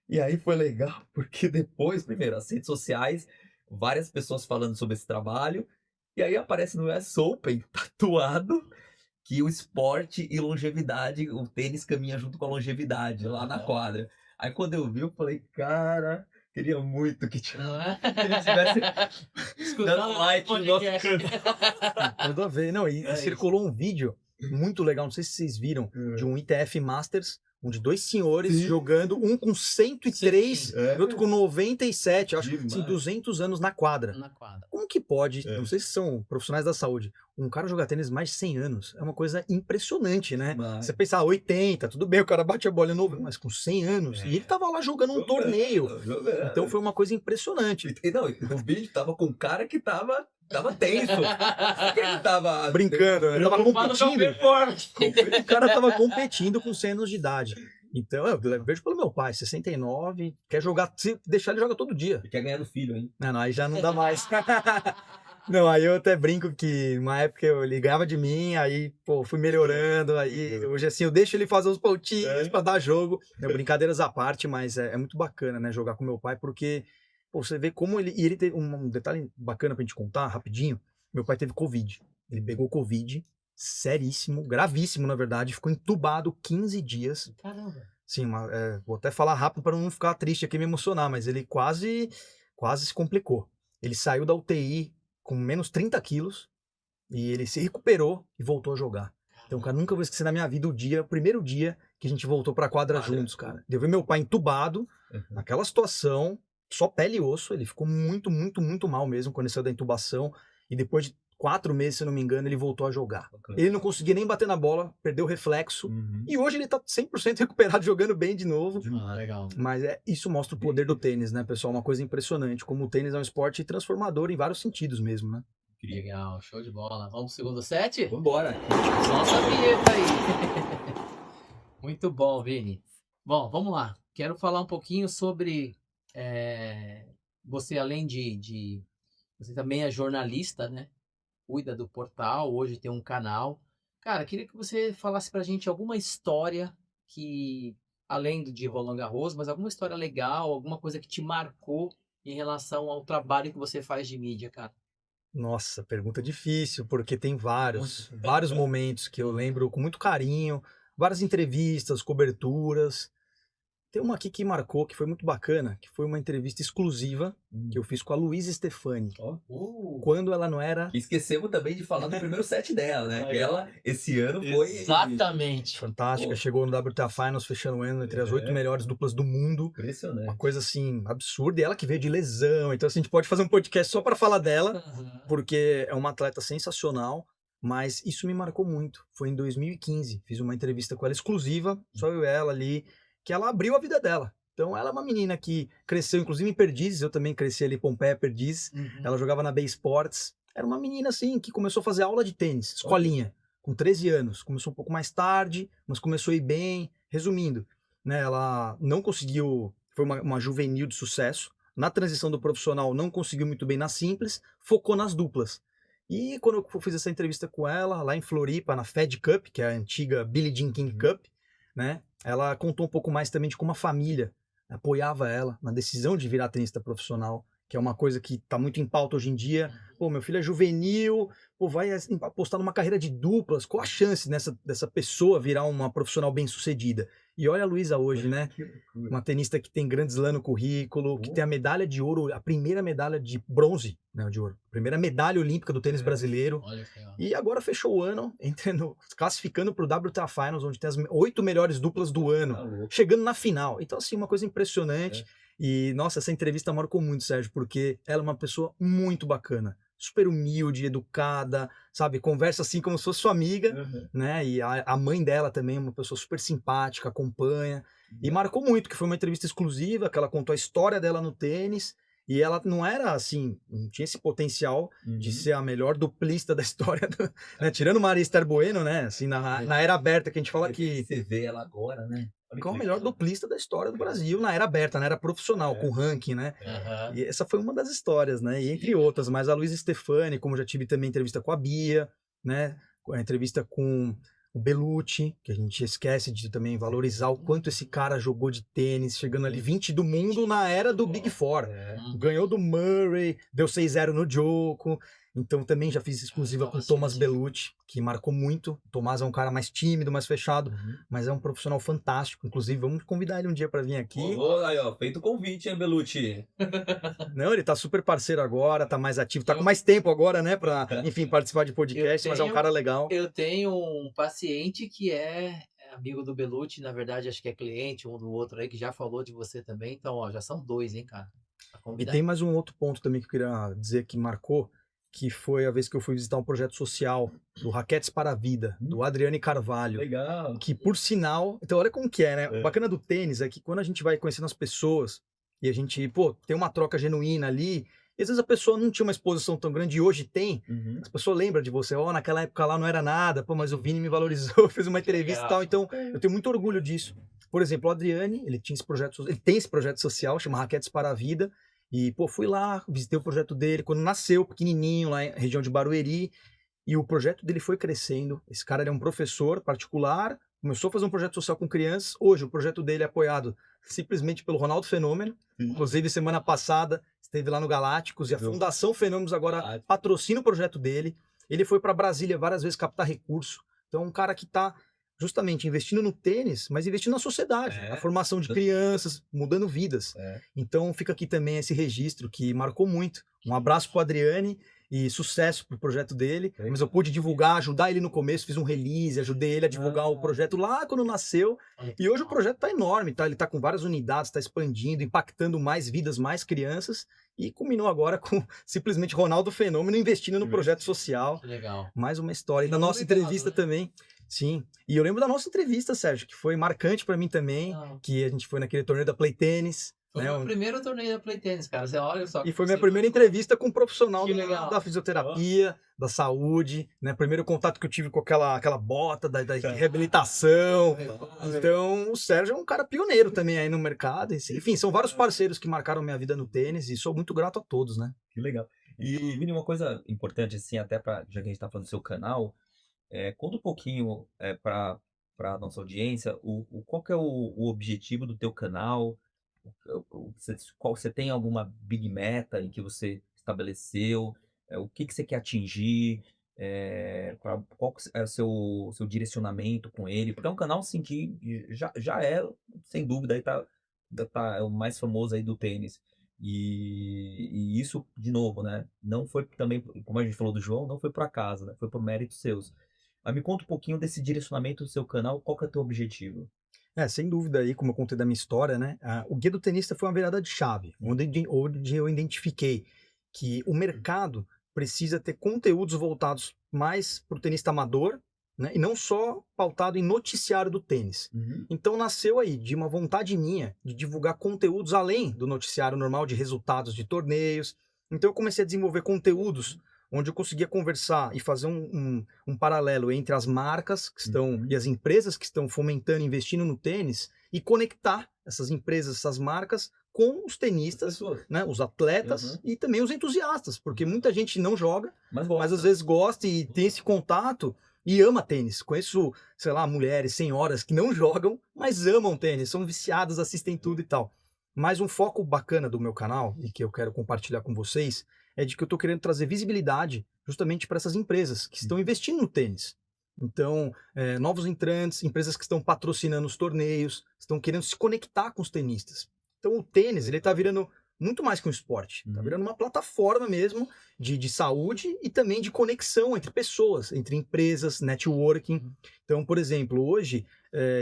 E aí foi legal, porque depois, primeiro, as redes sociais, várias pessoas falando sobre esse trabalho, e aí aparece no US Open, tatuado, que o esporte e longevidade, o tênis caminha junto com a longevidade, lá na quadra. Aí quando eu vi, eu falei, cara, queria muito que ele tivesse dando like no nosso canal. Tudo a ver. Não, e circulou um vídeo muito legal, não sei se vocês viram, de um ITF Masters, onde dois senhores Sim. jogando, um com 103 Sim. e outro com 97, eu acho que assim, Demais. 200 anos na quadra. Na quadra. Como que pode, não sei se são profissionais da saúde, um cara jogar tênis mais de 100 anos? É uma coisa impressionante, né? Demais. Você pensar, 80, tudo bem, o cara bate a bola novo, mas com 100 anos. E ele tava lá jogando um torneio. Jogando. Então foi uma coisa impressionante. E não, no vídeo tava com um cara que tava tenso. Porque ele tava Brincando, né? Tava Preocupado com a competindo. performance. O cara tava competindo com 100 anos de idade. Então, eu vejo pelo meu pai, 69, quer jogar, se deixar ele joga todo dia. Ele quer ganhar do filho, hein? Não, aí já não dá mais. Não, aí eu até brinco que uma época ele ganhava de mim, aí, pô, fui melhorando, aí hoje assim, eu deixo ele fazer os pontinhos pra dar jogo. Brincadeiras à parte, mas é muito bacana, né, jogar com meu pai, porque, pô, você vê como e ele teve um detalhe bacana pra gente contar, rapidinho, meu pai teve Covid. Ele pegou Covid, seríssimo, gravíssimo, na verdade, ficou entubado 15 dias. Caramba. Sim, vou até falar rápido para não ficar triste aqui e me emocionar, mas ele quase se complicou. Ele saiu da UTI com menos 30 quilos e ele se recuperou e voltou a jogar. Então, cara, nunca vou esquecer na minha vida o primeiro dia que a gente voltou pra quadra juntos, cara. Eu vi meu pai entubado, naquela situação, só pele e osso, ele ficou muito, muito, muito mal mesmo quando ele saiu da intubação e depois de 4 meses, se eu não me engano, ele voltou a jogar. Ele não conseguia nem bater na bola, perdeu o reflexo. E hoje ele tá 100% recuperado, jogando bem de novo. Ah, legal. Mas isso mostra o poder do tênis, né, pessoal? Uma coisa impressionante. Como o tênis é um esporte transformador em vários sentidos mesmo, né? Legal, show de bola. Vamos pro segundo set? Vambora. Solta a vinheta aí. Muito bom, Vini. Bom, vamos lá. Quero falar um pouquinho sobre você, além de... Você também é jornalista, né? Cuida do portal, hoje tem um canal. Cara, queria que você falasse pra gente alguma história que, além de Roland Garros, mas alguma história legal, alguma coisa que te marcou em relação ao trabalho que você faz de mídia, cara. Nossa, pergunta difícil, porque tem vários momentos que eu lembro com muito carinho, várias entrevistas, coberturas. Tem uma aqui que marcou, que foi muito bacana, que foi uma entrevista exclusiva que eu fiz com a Luísa Stefani, quando ela não era... Esquecemos também de falar do primeiro set dela, né? Que ela, esse ano, foi... Exatamente. Fantástica, chegou no WTA Finals, fechando o ano entre as 8 melhores duplas do mundo. Impressionante. Uma coisa, assim, absurda. E ela que veio de lesão, então assim, a gente pode fazer um podcast só para falar dela, porque é uma atleta sensacional, mas isso me marcou muito. Foi em 2015, fiz uma entrevista com ela exclusiva, só eu e ela ali, que ela abriu a vida dela. Então ela é uma menina que cresceu, inclusive em Perdizes, eu também cresci ali em Pompeia, Perdizes, ela jogava na Bay Sports, era uma menina assim, que começou a fazer aula de tênis, escolinha, com 13 anos, começou um pouco mais tarde, mas começou a ir bem, resumindo, né, ela não conseguiu, foi uma juvenil de sucesso, na transição do profissional não conseguiu muito bem na simples, focou nas duplas. E quando eu fiz essa entrevista com ela, lá em Floripa, na Fed Cup, que é a antiga Billie Jean King Cup, né? Ela contou um pouco mais também de como a família apoiava ela na decisão de virar tenista profissional, que é uma coisa que está muito em pauta hoje em dia. Pô, meu filho é juvenil, pô, vai apostar numa carreira de duplas, qual a chance dessa pessoa virar uma profissional bem-sucedida? E olha a Luísa hoje, né? Uma tenista que tem Grand Slam no currículo, que tem a medalha de ouro, a primeira medalha de bronze, não, de ouro, primeira medalha olímpica do tênis brasileiro. Olha que legal. E agora fechou o ano, classificando para o WTA Finals, onde tem as 8 melhores duplas do ano, chegando na final. Então, assim, uma coisa impressionante. E, nossa, essa entrevista marcou muito, Sérgio, porque ela é uma pessoa muito bacana, super humilde, educada, sabe? Conversa assim como se fosse sua amiga, né? E a mãe dela também é uma pessoa super simpática, acompanha. E marcou muito, que foi uma entrevista exclusiva, que ela contou a história dela no tênis. E ela não era assim, não tinha esse potencial de ser a melhor duplista da história, né? Tirando Maria Esther Bueno, né? Assim, na era aberta, que a gente fala que... Você vê ela agora, né? Qual a melhor duplista da história do Brasil na era aberta, na era profissional, com ranking, né? E essa foi uma das histórias, né? E entre outras, mas a Luísa Stefani, como já tive também entrevista com a Bia, né? A entrevista com o Bellucci, que a gente esquece de também valorizar o quanto esse cara jogou de tênis, chegando ali 20 do mundo na era do Big Four. Ganhou do Murray, deu 6-0 no Djoko. Então também já fiz exclusiva com o Thomas Bellucci, que marcou muito. O Tomás é um cara mais tímido, mais fechado, mas é um profissional fantástico. Inclusive, vamos convidar ele um dia para vir aqui. Aí, ó, feito o convite, hein, Bellucci? Não, ele tá super parceiro agora, tá mais ativo, tá com mais tempo agora, né, pra, enfim, participar de podcast, mas é um cara legal. Eu tenho um paciente que amigo do Belucci, na verdade, acho que é cliente um do outro aí, que já falou de você também. Então, ó, já são dois, hein, cara? Tá E tem convidado. mais um outro ponto também que eu queria dizer que marcou, que foi a vez que eu fui visitar um projeto social do Raquetes para a Vida, do Adriane Carvalho. Legal. Que por sinal, então olha como que é, né? O É. bacana do tênis é que quando a gente vai conhecendo as pessoas e a gente, pô, tem uma troca genuína ali, e às vezes a pessoa não tinha uma exposição tão grande e hoje tem, Uhum. as pessoas lembram de você, ó, naquela época lá não era nada, pô, mas o Vini me valorizou, fez uma Que entrevista e legal. tal, então eu tenho muito orgulho disso. Por exemplo, o Adriane, ele tinha esse projeto, ele tem esse projeto social, chama Raquetes para a Vida, e pô, fui lá, visitei o projeto dele quando nasceu, pequenininho, lá em região de Barueri, e o projeto dele foi crescendo. Esse cara ele é um professor particular, começou a fazer um projeto social com crianças. Hoje o projeto dele é apoiado simplesmente pelo Ronaldo Fenômeno. Sim. Inclusive, semana passada esteve lá no Galácticos e a Eu- Fundação Fenômenos agora Ah, patrocina o projeto dele. Ele foi para Brasília várias vezes captar recurso. Então, é um cara que está justamente investindo no tênis, mas investindo na sociedade, É. na formação de crianças, mudando vidas. É. Então, fica aqui também esse registro que marcou muito. Um abraço para o Adriane e sucesso pro projeto dele. Legal. Mas eu pude divulgar, ajudar ele no começo, fiz um release, ajudei ele a divulgar o projeto lá quando nasceu. Olha que E hoje o legal. projeto tá enorme, tá? Ele tá com várias unidades, tá expandindo, impactando mais vidas, mais crianças. E culminou agora com simplesmente Ronaldo Fenômeno investindo no projeto social. Que legal. Mais uma história. E E na não nossa ligado, entrevista né? também. Sim. E eu lembro da nossa entrevista, Sérgio, que foi marcante para mim também, Não. que a gente foi naquele torneio da Play Tennis. Foi Né, o meu primeiro torneio da Play Tennis, cara. Você olha só. e foi minha você- primeira entrevista com um profissional Que legal. da fisioterapia, da saúde, né? Primeiro contato que eu tive com aquela bota da reabilitação. Então, o Sérgio é um cara pioneiro também aí no mercado. Enfim, são vários parceiros que marcaram minha vida no tênis e sou muito grato a todos, né? Que legal. E, Vini, uma coisa importante, assim, até para, já que a gente está falando do seu canal, conta um pouquinho para a nossa audiência, qual que é o objetivo do teu canal? Você tem alguma big meta em que você estabeleceu? O que que você quer atingir? Qual que é o seu direcionamento com ele? Porque é um canal, assim, que já é, sem dúvida, aí é o mais famoso aí do tênis. E isso, de novo, né? Não foi também, como a gente falou do João, não foi por acaso, né? Foi por méritos seus. Mas me conta um pouquinho desse direcionamento do seu canal, qual que é o teu objetivo? Sem dúvida aí, como eu contei da minha história, né? O Guia do Tenista foi uma virada de chave, onde eu identifiquei que o mercado precisa ter conteúdos voltados mais para o tenista amador, né? E não só pautado em noticiário do tênis. Uhum. Então nasceu aí de uma vontade minha de divulgar conteúdos além do noticiário normal de resultados de torneios. Então eu comecei a desenvolver conteúdos onde eu conseguia conversar e fazer um paralelo entre as marcas que estão Uhum. e as empresas que estão fomentando, investindo no tênis e conectar essas empresas, essas marcas com os tenistas, né, os atletas e também os entusiastas, porque muita gente não joga, mas às vezes gosta e tem esse contato e ama tênis. Conheço, sei lá, mulheres, senhoras que não jogam, mas amam tênis, são viciadas, assistem tudo e tal. Mas um foco bacana do meu canal e que eu quero compartilhar com vocês é de que eu estou querendo trazer visibilidade justamente para essas empresas que estão investindo no tênis. Então, novos entrantes, empresas que estão patrocinando os torneios, estão querendo se conectar com os tenistas. Então, o tênis, ele está virando muito mais que um esporte. Está virando uma plataforma mesmo de saúde e também de conexão entre pessoas, entre empresas, networking. Então, por exemplo, hoje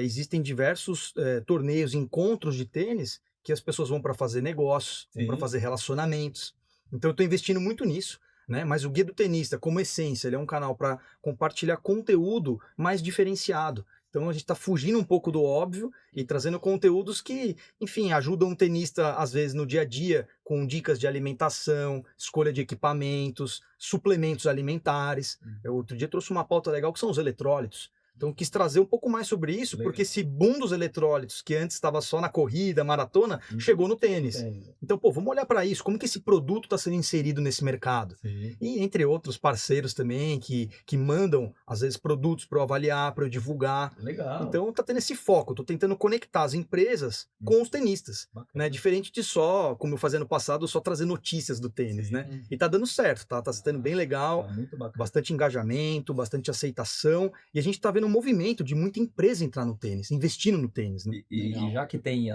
existem diversos torneios, encontros de tênis que as pessoas vão para fazer negócios, vão para fazer relacionamentos. Então, eu estou investindo muito nisso. Né? Mas o Guia do Tenista, como essência, ele é um canal para compartilhar conteúdo mais diferenciado. Então a gente está fugindo um pouco do óbvio e trazendo conteúdos que, enfim, ajudam o tenista, às vezes, no dia a dia, com dicas de alimentação, escolha de equipamentos, suplementos alimentares. Eu outro dia trouxe uma pauta legal que são os eletrólitos. Então quis trazer um pouco mais sobre isso, porque esse boom dos eletrólitos, que antes estava só na corrida, maratona, chegou no tênis. Então, pô, vamos olhar para isso, como que esse produto está sendo inserido nesse mercado. E entre outros parceiros também, que mandam, às vezes, produtos para eu avaliar, para eu divulgar. Legal. Então, tá tendo esse foco, tô tentando conectar as empresas com os tenistas, né? Diferente de só, como eu fazia no passado, só trazer notícias do tênis, né? E tá dando certo, tá sendo bem legal, Muito bacana. bastante engajamento, bastante aceitação, e a gente tá vendo um movimento de muita empresa entrar no tênis, investindo no tênis, né? E já que tem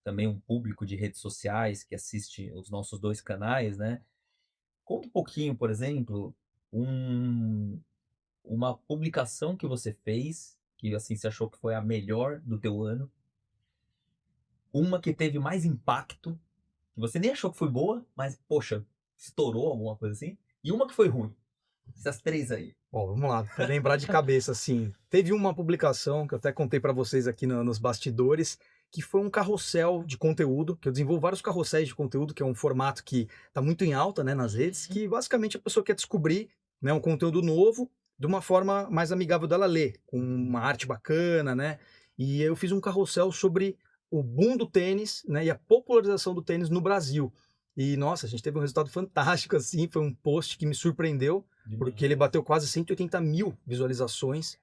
também um público de redes sociais que assiste os nossos dois canais, né? Conta um pouquinho, por exemplo, uma publicação que você fez que assim você achou que foi a melhor do teu ano? Uma que teve mais impacto, que você nem achou que foi boa, mas poxa, estourou alguma coisa assim? E uma que foi ruim. Essas 3 aí. Ó, vamos lá, pra lembrar de cabeça, assim. Teve uma publicação que eu até contei para vocês aqui nos bastidores, que foi um carrossel de conteúdo, que eu desenvolvo vários carrosséis de conteúdo, que é um formato que está muito em alta, né, nas redes, que basicamente a pessoa quer descobrir, né, um conteúdo novo de uma forma mais amigável dela ler, com uma arte bacana, né? E eu fiz um carrossel sobre o boom do tênis, né, e a popularização do tênis no Brasil. E nossa, a gente teve um resultado fantástico, assim, foi um post que me surpreendeu, porque ele bateu quase 180 mil visualizações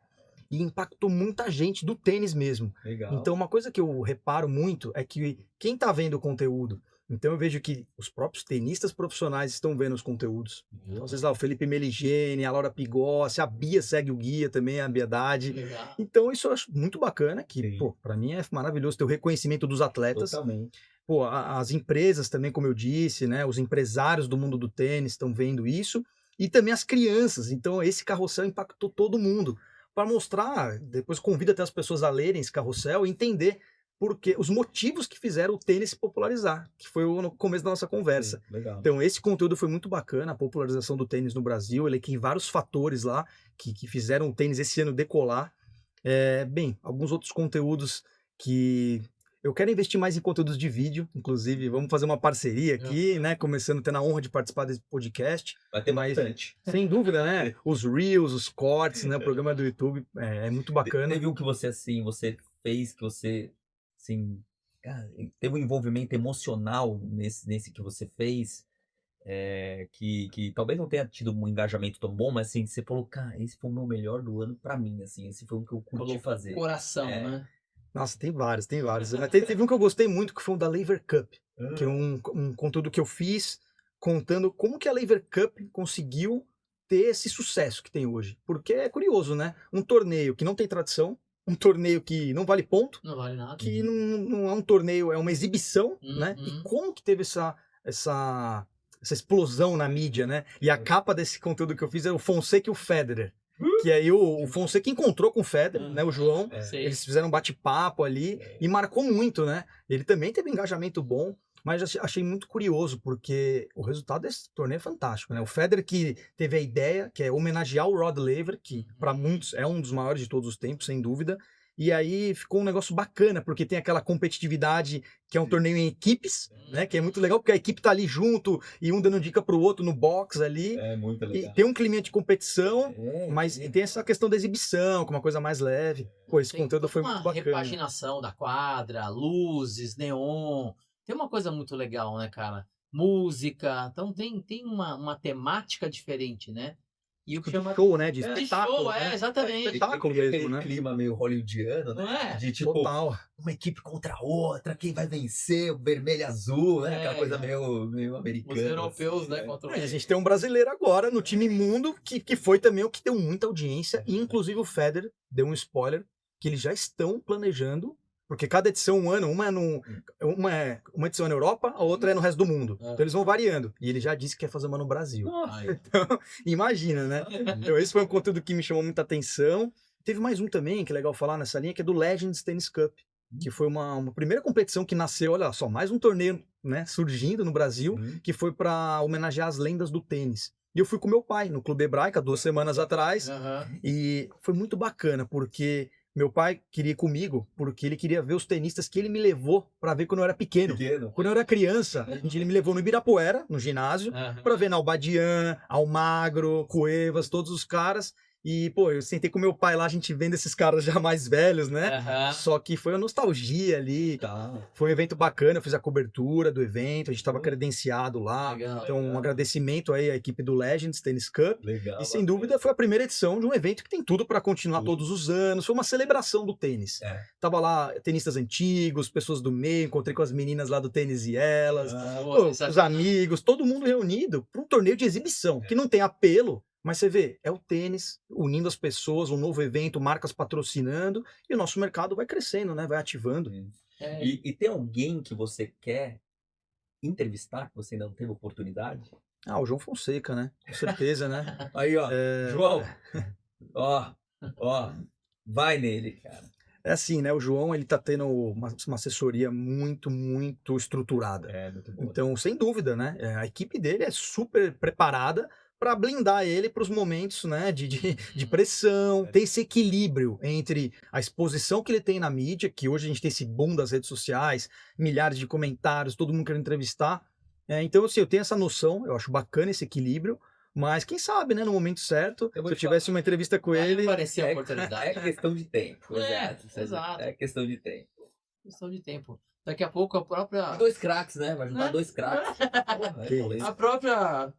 e impactou muita gente do tênis mesmo. Legal. Então, uma coisa que eu reparo muito é que quem está vendo o conteúdo, então eu vejo que os próprios tenistas profissionais estão vendo os conteúdos. Então, às vezes lá o Felipe Meligeni, a Laura Pigossi, a Bia segue o guia também, a Biedade. Legal. Então, isso eu acho muito bacana, que, Sim. pô, para mim é maravilhoso ter o reconhecimento dos atletas. Totalmente. Pô, as empresas também, como eu disse, né, os empresários do mundo do tênis estão vendo isso, e também as crianças. Então, esse carrossel impactou todo mundo. Para mostrar, depois convida até as pessoas a lerem esse carrossel e entender porque os motivos que fizeram o tênis se popularizar, que foi no começo da nossa conversa. Sim, legal. Então, esse conteúdo foi muito bacana, a popularização do tênis no Brasil. Ele tem vários fatores lá que fizeram o tênis esse ano decolar. Bem, alguns outros conteúdos que eu quero investir mais em conteúdos de vídeo, inclusive vamos fazer uma parceria aqui, né? Começando a ter a honra de participar desse podcast. Vai ter Mas, bastante. sem dúvida, né? Os Reels, os cortes, né? O programa do YouTube é muito bacana. Teve um que você, assim, você fez, que você, assim, cara, teve um envolvimento emocional nesse que você fez, que talvez não tenha tido um engajamento tão bom, mas assim, você falou, cara, esse foi o meu melhor do ano pra mim, assim, esse foi o que eu curti Colocou fazer. coração, É. né? Nossa, tem vários, tem vários. Mas teve um que eu gostei muito, que foi o da Lever Cup, que é um conteúdo que eu fiz contando como que a Lever Cup conseguiu ter esse sucesso que tem hoje. Porque é curioso, né? Um torneio que não tem tradição, um torneio que não vale ponto, Não vale nada. que não é um torneio, é uma exibição, né? Uhum. E como que teve essa explosão na mídia, né? E a capa desse conteúdo que eu fiz é o Fonseca e o Federer. Que aí o Fonseca encontrou com o Federer, né? O João. Sei. Eles fizeram um bate-papo ali e marcou muito, né? Ele também teve engajamento bom, mas achei muito curioso, porque o resultado desse torneio é fantástico, né? O Federer que teve a ideia, que é homenagear o Rod Laver, que para muitos é um dos maiores de todos os tempos, sem dúvida. E aí ficou um negócio bacana, porque tem aquela competitividade que é um torneio em equipes, né? Que é muito legal, porque a equipe tá ali junto e um dando dica pro outro no box ali. É muito E tem um clima de competição, mas tem essa questão da exibição, que é uma coisa mais leve. Pô, esse Tem conteúdo toda foi uma muito bacana. repaginação da quadra, luzes, neon. Tem uma coisa muito legal, né, cara? Música. Então tem uma temática diferente, né? E o que chama Show, né? De de espetáculo. show, né? exatamente. Espetáculo Aquele mesmo, né? clima meio hollywoodiano, né? Não é? De tipo, Total. uma equipe contra a outra, quem vai vencer, o vermelho e azul, né? Aquela É, coisa meio Os americana. europeus, assim, né? Contra E a gente tem um brasileiro agora no time mundo que foi também o que deu muita audiência. E inclusive o Federer deu um spoiler que eles já estão planejando, porque cada edição, um ano, uma edição é na Europa, a outra é no resto do mundo. É. Então eles vão variando. E ele já disse que quer fazer uma no Brasil. Aí. Então, imagina, né? Então esse foi um conteúdo que me chamou muita atenção. Teve mais um também, que é legal falar nessa linha, que é do Legends Tennis Cup, que foi uma primeira competição que nasceu, olha só, mais um torneio, né, surgindo no Brasil, que foi para homenagear as lendas do tênis. E eu fui com meu pai no Clube Hebraica 2 semanas atrás, Aham. e foi muito bacana, porque meu pai queria ir comigo, porque ele queria ver os tenistas que ele me levou para ver quando eu era pequeno. Quando eu era criança, ele me levou no Ibirapuera, no ginásio, Aham. para ver Nalbadian, Almagro, Cuevas, todos os caras. E, pô, eu sentei com meu pai lá, a gente vendo esses caras já mais velhos, né? Aham. Só que foi uma nostalgia ali. Tá. Foi um evento bacana, eu fiz a cobertura do evento, a gente estava credenciado lá. Legal. Então, um agradecimento aí à equipe do Legends Tennis Cup. Legal. E sem dúvida foi a primeira edição de um evento que tem tudo para continuar Tudo. todos os anos. Foi uma celebração do tênis. Tava lá tenistas antigos, pessoas do meio, encontrei com as meninas lá do Tênis e Elas, Pô, os amigos, todo mundo reunido para um torneio de exibição, que não tem apelo, mas você vê, é o tênis unindo as pessoas, um novo evento, marcas patrocinando, e o nosso mercado vai crescendo, né? Vai ativando. É, E tem alguém que você quer entrevistar, que você ainda não teve oportunidade? Ah, o João Fonseca, né? Com certeza, né? Aí, ó. João. Ó. Vai nele, cara. É assim, né? O João, ele tá tendo uma assessoria muito, muito estruturada. É, muito bom. Então, sem dúvida, né? A equipe dele é super preparada para blindar ele para os momentos, né, de pressão, ter esse equilíbrio entre a exposição que ele tem na mídia, que hoje a gente tem esse boom das redes sociais, milhares de comentários, todo mundo querendo entrevistar. Então, assim, eu tenho essa noção, eu acho bacana esse equilíbrio, mas quem sabe, né, no momento certo, Eu vou se eu te tivesse uma entrevista com Vai ele, aparecer a oportunidade. É questão de tempo. É, Exato. exato. É questão de tempo. Questão de tempo. Daqui a pouco a própria. 2 craques, né? Vai juntar Né? 2 craques. Porra, Que falei. A própria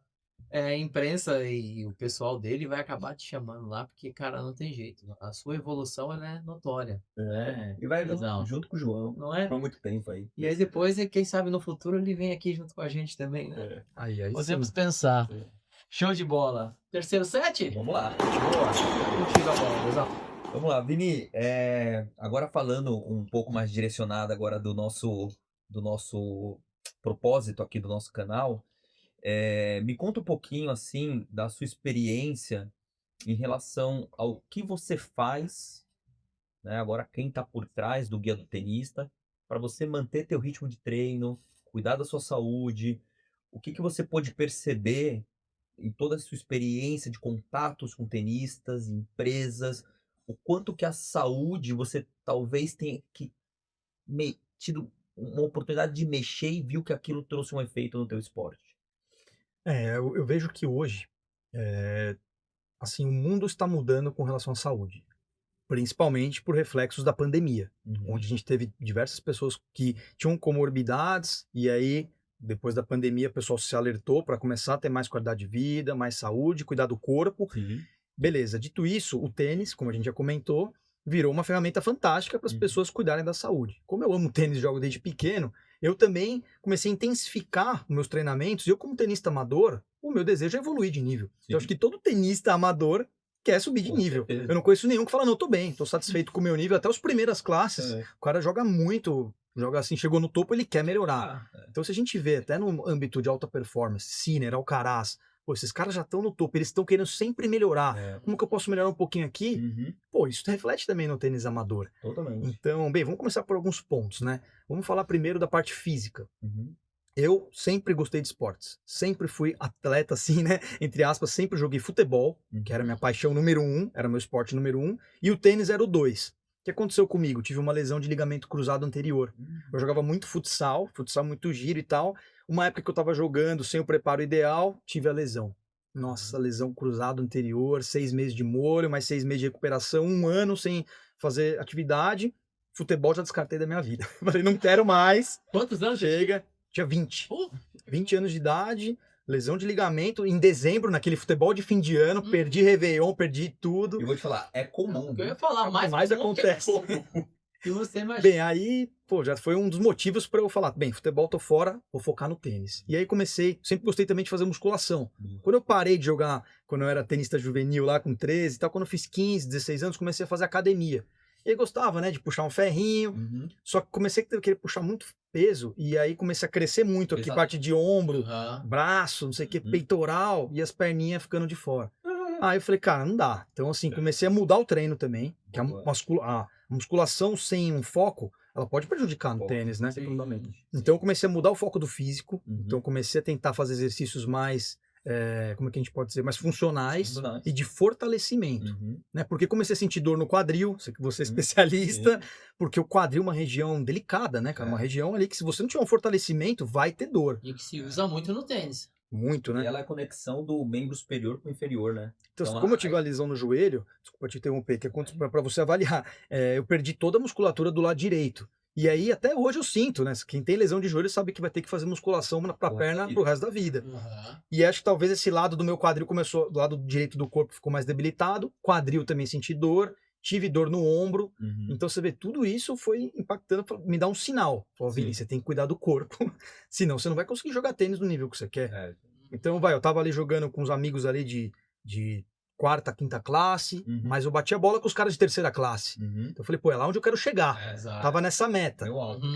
imprensa e o pessoal dele vai acabar te chamando lá, porque, cara, não tem jeito. A sua evolução ela é notória. É. E vai Exato. junto com o João. Não é? Por muito tempo aí. E aí depois, quem sabe no futuro, ele vem aqui junto com a gente também, né? aí Podemos sim. pensar. Sim. Show de bola. Terceiro set? Vamos lá. Boa. Contigo a bola, Lesão. Vamos lá, Vini. Agora falando um pouco mais direcionado agora do nosso propósito aqui do nosso canal, me conta um pouquinho assim da sua experiência em relação ao que você faz, né? Agora quem está por trás do Guia do Tenista, para você manter teu ritmo de treino, cuidar da sua saúde, o que você pôde perceber em toda a sua experiência de contatos com tenistas, empresas, o quanto que a saúde você talvez tenha tido uma oportunidade de mexer e viu que aquilo trouxe um efeito no teu esporte. Eu vejo que hoje, assim, o mundo está mudando com relação à saúde, principalmente por reflexos da pandemia, onde a gente teve diversas pessoas que tinham comorbidades e aí, depois da pandemia, o pessoal se alertou para começar a ter mais qualidade de vida, mais saúde, cuidar do corpo. Sim. Beleza, dito isso, o tênis, como a gente já comentou, virou uma ferramenta fantástica para as pessoas cuidarem da saúde. Como eu amo tênis e jogo desde pequeno, eu também comecei a intensificar os meus treinamentos e eu, como tenista amador, o meu desejo é evoluir de nível. Eu acho que todo tenista amador quer subir de Com nível. certeza. Eu não conheço nenhum que fala, não, tô bem, tô satisfeito com o meu nível, até as primeiras classes, o cara joga muito, joga assim, chegou no topo, ele quer melhorar. Então, se a gente vê até no âmbito de alta performance, Sinner, Alcaraz, pô, esses caras já estão no topo, eles estão querendo sempre melhorar. Como que eu posso melhorar um pouquinho aqui? Pô, isso reflete também no tênis amador. Totalmente. Então, bem, vamos começar por alguns pontos, né? Vamos falar primeiro da parte física. Eu sempre gostei de esportes. Sempre fui atleta, assim, né? Entre aspas, sempre joguei futebol, que era minha paixão número 1, era meu esporte número 1, e o tênis era o 2. O que aconteceu comigo? Tive uma lesão de ligamento cruzado anterior. Eu jogava muito futsal muito giro e tal. Uma época que eu tava jogando sem o preparo ideal, tive a lesão. Nossa, lesão cruzado anterior, 6 meses de molho, mais 6 meses de recuperação, 1 ano sem fazer atividade. Futebol já descartei da minha vida. Falei, não quero mais. Quantos anos? Chega. Tinha 20. 20 anos de idade, lesão de ligamento. Em dezembro, naquele futebol de fim de ano, perdi Réveillon, perdi tudo. Eu vou te falar, é comum. Eu ia falar, mais acontece. E você imagina. Bem, aí, pô, já foi um dos motivos para eu falar, bem, futebol tô fora, vou focar no tênis. E aí comecei, sempre gostei também de fazer musculação. Quando eu parei de jogar, quando eu era tenista juvenil lá com 13 e tal, quando eu fiz 15, 16 anos, comecei a fazer academia. E aí gostava, né, de puxar um ferrinho, só que comecei a querer puxar muito peso, e aí comecei a crescer muito aqui, parte de ombro, braço, não sei o que, peitoral, e as perninhas ficando de fora. Aí eu falei, cara, não dá. Então, assim, comecei a mudar o treino também, que a musculação sem um foco, ela pode prejudicar no tênis, né? Então, eu comecei a mudar o foco do físico, então comecei a tentar fazer exercícios mais, como é que a gente pode dizer, mais funcionais e de fortalecimento, né? Porque comecei a sentir dor no quadril, sei que você é especialista, porque o quadril é uma região delicada, né, cara? Uma região ali que se você não tiver um fortalecimento, vai ter dor. E que se usa muito no tênis. Muito, né? E ela é a conexão do membro superior com o inferior, né? Então, como eu tive a lesão no joelho, desculpa te interromper, que acontece para você avaliar, eu perdi toda a musculatura do lado direito. E aí, até hoje eu sinto, né? Quem tem lesão de joelho sabe que vai ter que fazer musculação pra perna pro resto da vida. E acho que talvez esse lado do meu quadril começou, do lado direito do corpo ficou mais debilitado, quadril também senti dor, tive dor no ombro. Então você vê, tudo isso foi impactando, me dá um sinal. Falou, Vini, você tem que cuidar do corpo, senão você não vai conseguir jogar tênis no nível que você quer. Então, eu tava ali jogando com os amigos ali de quarta, quinta classe, mas eu bati a bola com os caras de terceira classe. Então eu falei, pô, é lá onde eu quero chegar. Tava nessa meta.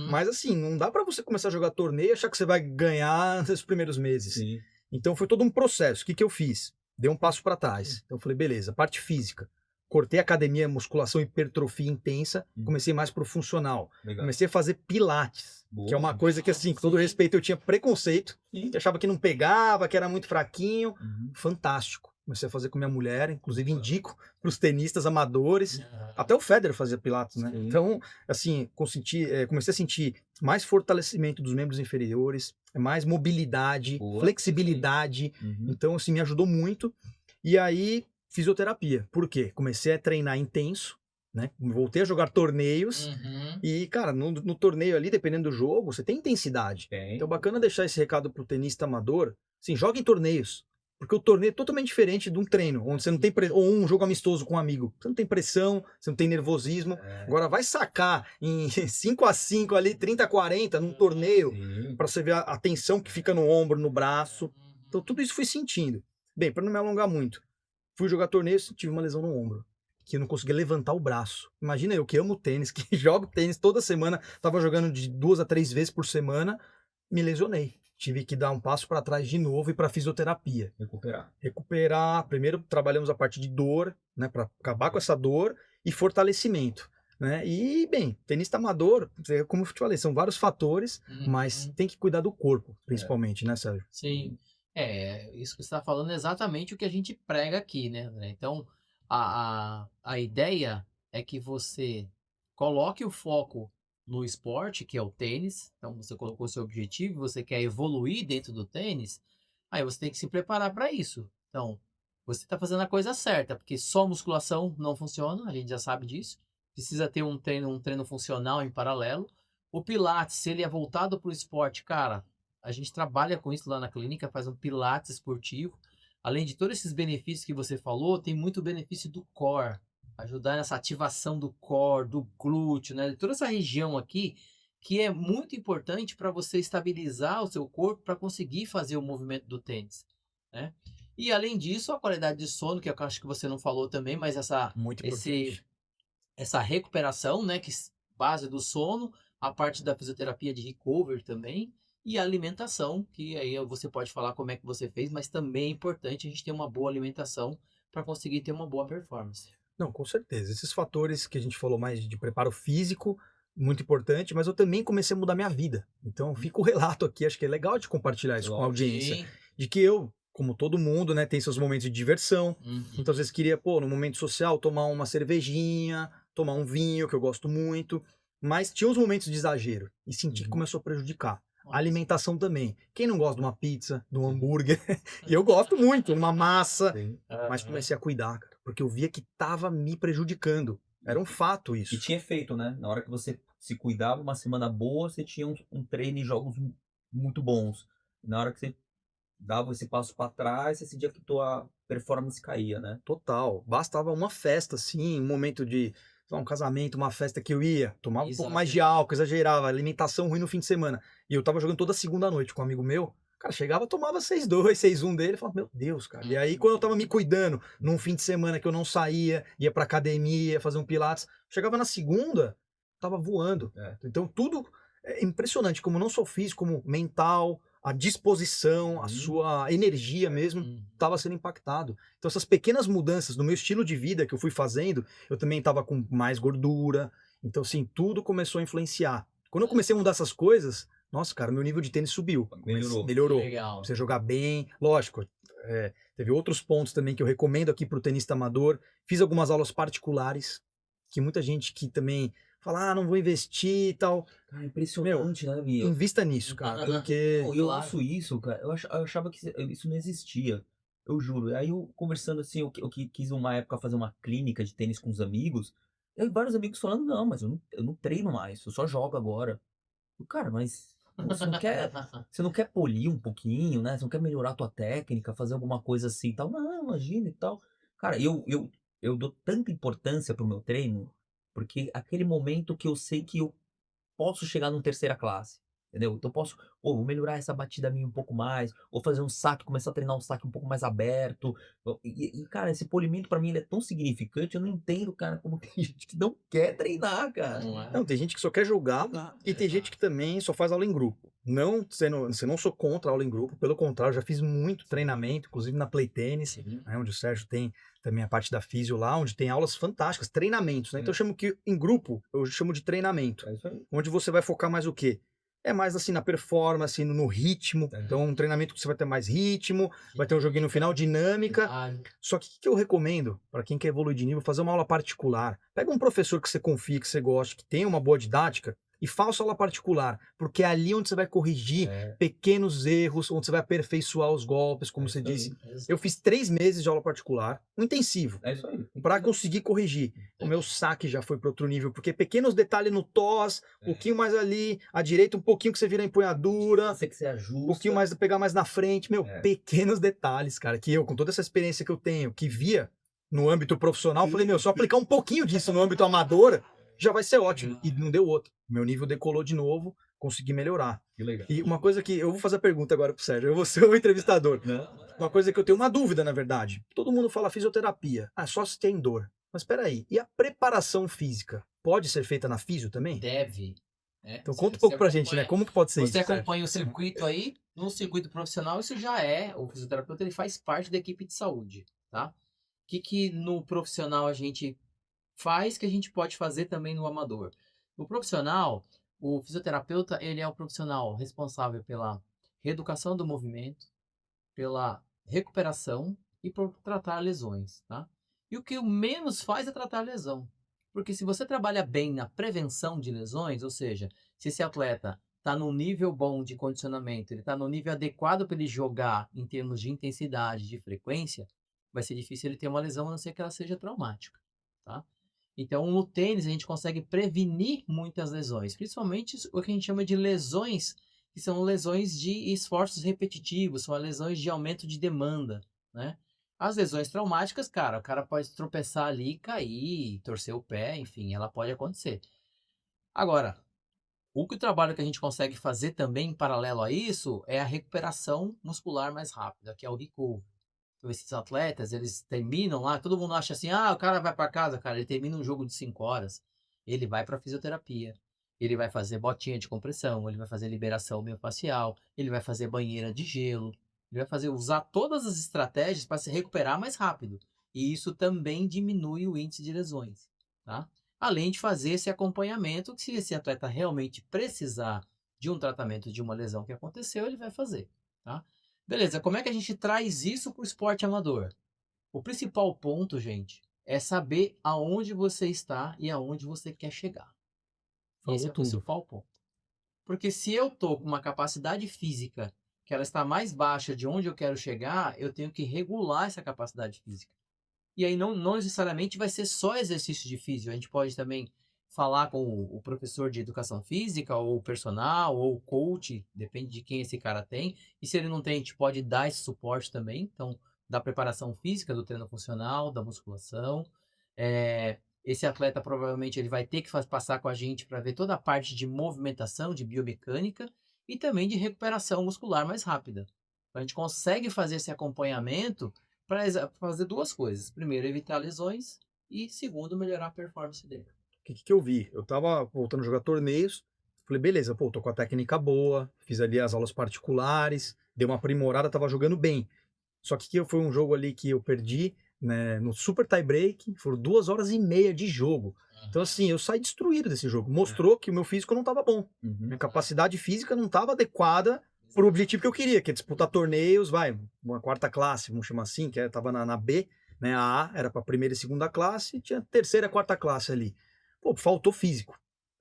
Mas assim, não dá pra você começar a jogar torneio e achar que você vai ganhar nos primeiros meses. Então foi todo um processo. O que eu fiz? Dei um passo pra trás. Então eu falei, beleza, parte física. cortei academia, musculação, hipertrofia intensa, comecei mais pro funcional. Legal. Comecei a fazer pilates, que é uma coisa que, assim, com todo respeito, eu tinha preconceito, que achava que não pegava, que era muito fraquinho. Fantástico. Comecei a fazer com minha mulher, inclusive indico para os tenistas amadores. Até o Federer fazia pilates, né? Sim. Então, assim, comecei a sentir mais fortalecimento dos membros inferiores, mais mobilidade, Boa. flexibilidade. Então, assim, me ajudou muito. E aí, fisioterapia. Por quê? Comecei a treinar intenso, né? Voltei a jogar torneios. E, cara, no torneio ali, dependendo do jogo, você tem intensidade. Então, bacana deixar esse recado pro tenista amador. Assim, joga em torneios. Porque o torneio é totalmente diferente de um treino, onde você não tem ou um jogo amistoso com um amigo. Você não tem pressão, você não tem nervosismo. Agora vai sacar em 5-5 ali, 30-40 num torneio, para você ver a tensão que fica no ombro, no braço. Então tudo isso fui sentindo. Bem, para não me alongar muito, fui jogar torneio, tive uma lesão no ombro, que eu não conseguia levantar o braço. Imagina eu que amo tênis, que jogo tênis toda semana, tava jogando de 2 a 3 vezes por semana, me lesionei. Tive que dar um passo para trás de novo e para fisioterapia. Recuperar. Primeiro trabalhamos a parte de dor, né, para acabar com essa dor e fortalecimento, né? E bem, tenista amador, como eu te falei, são vários fatores, mas tem que cuidar do corpo, principalmente, né, Sérgio? Sim. Isso que você está falando é exatamente o que a gente prega aqui, né, André? Então, a ideia é que você coloque o foco no esporte, que é o tênis. Então, você colocou seu objetivo, você quer evoluir dentro do tênis, aí você tem que se preparar para isso. Então, você está fazendo a coisa certa, porque só musculação não funciona, a gente já sabe disso. Precisa ter um treino funcional em paralelo. O Pilates, se ele é voltado para o esporte, cara, a gente trabalha com isso lá na clínica, faz um Pilates esportivo. Além de todos esses benefícios que você falou, tem muito benefício do core. Ajudar nessa ativação do core, do glúteo, né? De toda essa região aqui, que é muito importante para você estabilizar o seu corpo para conseguir fazer o movimento do tênis, né? E além disso, a qualidade de sono, que eu acho que você não falou também, mas Muito importante. essa recuperação, né? Que base do sono, a parte da fisioterapia de recovery também, e a alimentação, que aí você pode falar como é que você fez, mas também é importante a gente ter uma boa alimentação para conseguir ter uma boa performance. Não, com certeza. Esses fatores que a gente falou mais de preparo físico, muito importante, mas eu também comecei a mudar minha vida. Então fica o relato aqui, acho que é legal de compartilhar isso com a audiência, de que eu, como todo mundo, né, tem seus momentos de diversão. Muitas vezes queria, no momento social, tomar uma cervejinha, tomar um vinho, que eu gosto muito, mas tinha uns momentos de exagero e senti que começou a prejudicar. A alimentação também. Quem não gosta de uma pizza, de um hambúrguer? E eu gosto muito, uma massa. Mas comecei a cuidar, cara, porque eu via que tava me prejudicando. Era um fato isso. E tinha efeito, né? Na hora que você se cuidava, uma semana boa, você tinha um treino e jogos muito bons. Na hora que você dava esse passo para trás, você sentia que tua performance caía, né? Total. Bastava uma festa, assim, um momento de um casamento, uma festa que eu ia, tomava um pouco mais de álcool, exagerava, alimentação ruim no fim de semana. E eu tava jogando toda segunda noite com um amigo meu. Cara, chegava, tomava 6-2, 6-1 dele, falava, meu Deus, cara. E aí, quando eu tava me cuidando, num fim de semana que eu não saía, ia pra academia, fazer um pilates, chegava na segunda, tava voando. Então, tudo é impressionante, como não só físico, como mental, a disposição, a sua energia mesmo, estava sendo impactado. Então, essas pequenas mudanças no meu estilo de vida que eu fui fazendo, eu também estava com mais gordura. Então, assim, tudo começou a influenciar. Quando eu comecei a mudar essas coisas, nossa, cara, meu nível de tênis subiu. Melhorou. Legal. Você jogar bem. Lógico, teve outros pontos também que eu recomendo aqui para o tenista amador. Fiz algumas aulas particulares, que muita gente que também fala, não vou investir e tal. Cara, impressionante, né, Bia? Invista nisso, cara, porque... Eu ouço isso, cara, eu achava que isso não existia, eu juro. Aí eu conversando assim, eu quis uma época fazer uma clínica de tênis com os amigos, e aí vários amigos falando, não, mas eu não treino mais, eu só jogo agora. Cara, mas você não quer polir um pouquinho, né? Você não quer melhorar a tua técnica, fazer alguma coisa assim e tal? Não, imagina e tal. Cara, eu dou tanta importância pro meu treino, porque aquele momento que eu sei que eu posso chegar numa terceira classe. entendeu? Então eu posso, pô, vou melhorar essa batida minha um pouco mais, ou fazer um saque, começar a treinar um saque um pouco mais aberto. Cara, esse polimento pra mim ele é tão significante, eu não entendo, cara, como tem gente que não quer treinar, cara. Não é? Não, tem gente que só quer jogar e tem gente que também só faz aula em grupo. Não, você não sou contra a aula em grupo, pelo contrário, já fiz muito treinamento, inclusive na Play Tennis, né, onde o Sérgio tem também a parte da físio lá, onde tem aulas fantásticas, treinamentos, né? Então eu chamo que em grupo, eu chamo de treinamento, É isso aí. onde você vai focar mais o quê? É mais assim na performance, no ritmo. Então, um treinamento que você vai ter mais ritmo, vai ter um joguinho no final, dinâmica. Ah, Só que o que eu recomendo para quem quer evoluir de nível, fazer uma aula particular. Pega um professor que você confia, que você gosta, que tenha uma boa didática e faça aula particular, porque é ali onde você vai corrigir É, pequenos erros, onde você vai aperfeiçoar os golpes, como é você isso aí. disse. exato. Eu fiz 3 meses de aula particular, um intensivo, É isso aí. para conseguir corrigir. O meu saque já foi para outro nível, porque pequenos detalhes no toss, um pouquinho mais ali, à direita, um pouquinho que você vira a empunhadura, Você que você um ajusta. pouquinho mais, pegar mais na frente, meu, É. pequenos detalhes, cara, que eu, com toda essa experiência que eu tenho, que via no âmbito profissional, eu falei, meu, só aplicar um pouquinho disso no âmbito amador, já vai ser ótimo. E não deu outro. Meu nível decolou de novo, consegui melhorar. Que legal. E uma coisa que, eu vou fazer a pergunta agora pro Sérgio, eu vou ser o entrevistador. Uma coisa que eu tenho uma dúvida, na verdade. Todo mundo fala fisioterapia. Ah, só se tem dor. Mas espera aí, e a preparação física pode ser feita na físio também? Deve. Né? Então Você- conta um você pouco pra gente, né? acompanha- Como que pode ser Você isso? Sérgio? acompanha o circuito aí, no circuito profissional, isso já é, o fisioterapeuta ele faz parte da equipe de saúde, tá? O que no profissional a gente faz que a gente pode fazer também no amador? No profissional, o fisioterapeuta, ele é o profissional responsável pela reeducação do movimento, pela recuperação e por tratar lesões, tá? E o que o menos faz é tratar lesão. Porque se você trabalha bem na prevenção de lesões, ou seja, se esse atleta está num nível bom de condicionamento, ele está no nível adequado para ele jogar em termos de intensidade, de frequência, vai ser difícil ele ter uma lesão a não ser que ela seja traumática, tá? Então, no tênis, a gente consegue prevenir muitas lesões, principalmente o que a gente chama de lesões que são lesões de esforços repetitivos, são lesões de aumento de demanda, né? As lesões traumáticas, cara, o cara pode tropeçar ali, cair, torcer o pé, enfim, ela pode acontecer. Agora, o trabalho que a gente consegue fazer também em paralelo a isso é a recuperação muscular mais rápida, que é o recovery. Então, esses atletas, eles terminam lá, todo mundo acha assim, ah, o cara vai para casa, cara, ele termina um jogo de 5 horas, ele vai para fisioterapia, ele vai fazer botinha de compressão, ele vai fazer liberação miofascial, ele vai fazer banheira de gelo, ele vai fazer, usar todas as estratégias para se recuperar mais rápido. E isso também diminui o índice de lesões, tá? Além de fazer esse acompanhamento, que se esse atleta realmente precisar de um tratamento de uma lesão que aconteceu, ele vai fazer, tá? Beleza, como é que a gente traz isso para o esporte amador? O principal ponto, gente, é saber aonde você está e aonde você quer chegar. Falou Esse é o tudo. principal ponto. Porque se eu estou com uma capacidade física que ela está mais baixa de onde eu quero chegar, eu tenho que regular essa capacidade física. E aí não necessariamente vai ser só exercício de físio. A gente pode também falar com o professor de educação física, ou o personal, ou o coach, depende de quem esse cara tem. E se ele não tem, a gente pode dar esse suporte também. Então, da preparação física, do treino funcional, da musculação. Esse atleta provavelmente ele vai ter que passar com a gente para ver toda a parte de movimentação, de biomecânica e também de recuperação muscular mais rápida. A gente consegue fazer esse acompanhamento para fazer duas coisas. Primeiro, evitar lesões e segundo, melhorar a performance dele. O que eu vi? Eu tava voltando a jogar torneios, falei, beleza, pô, tô com a técnica boa, fiz ali as aulas particulares, dei uma aprimorada, tava jogando bem. Só que foi um jogo ali que eu perdi, né, no super tie break, foram 2 horas e meia de jogo. Então, assim, eu saí destruído desse jogo. Mostrou que o meu físico não tava bom. Minha capacidade física não estava adequada para o objetivo que eu queria, que é disputar torneios, vai, uma quarta classe, vamos chamar assim, que estava na B, né? A A era para primeira e segunda classe, tinha terceira e quarta classe ali. Pô, faltou físico.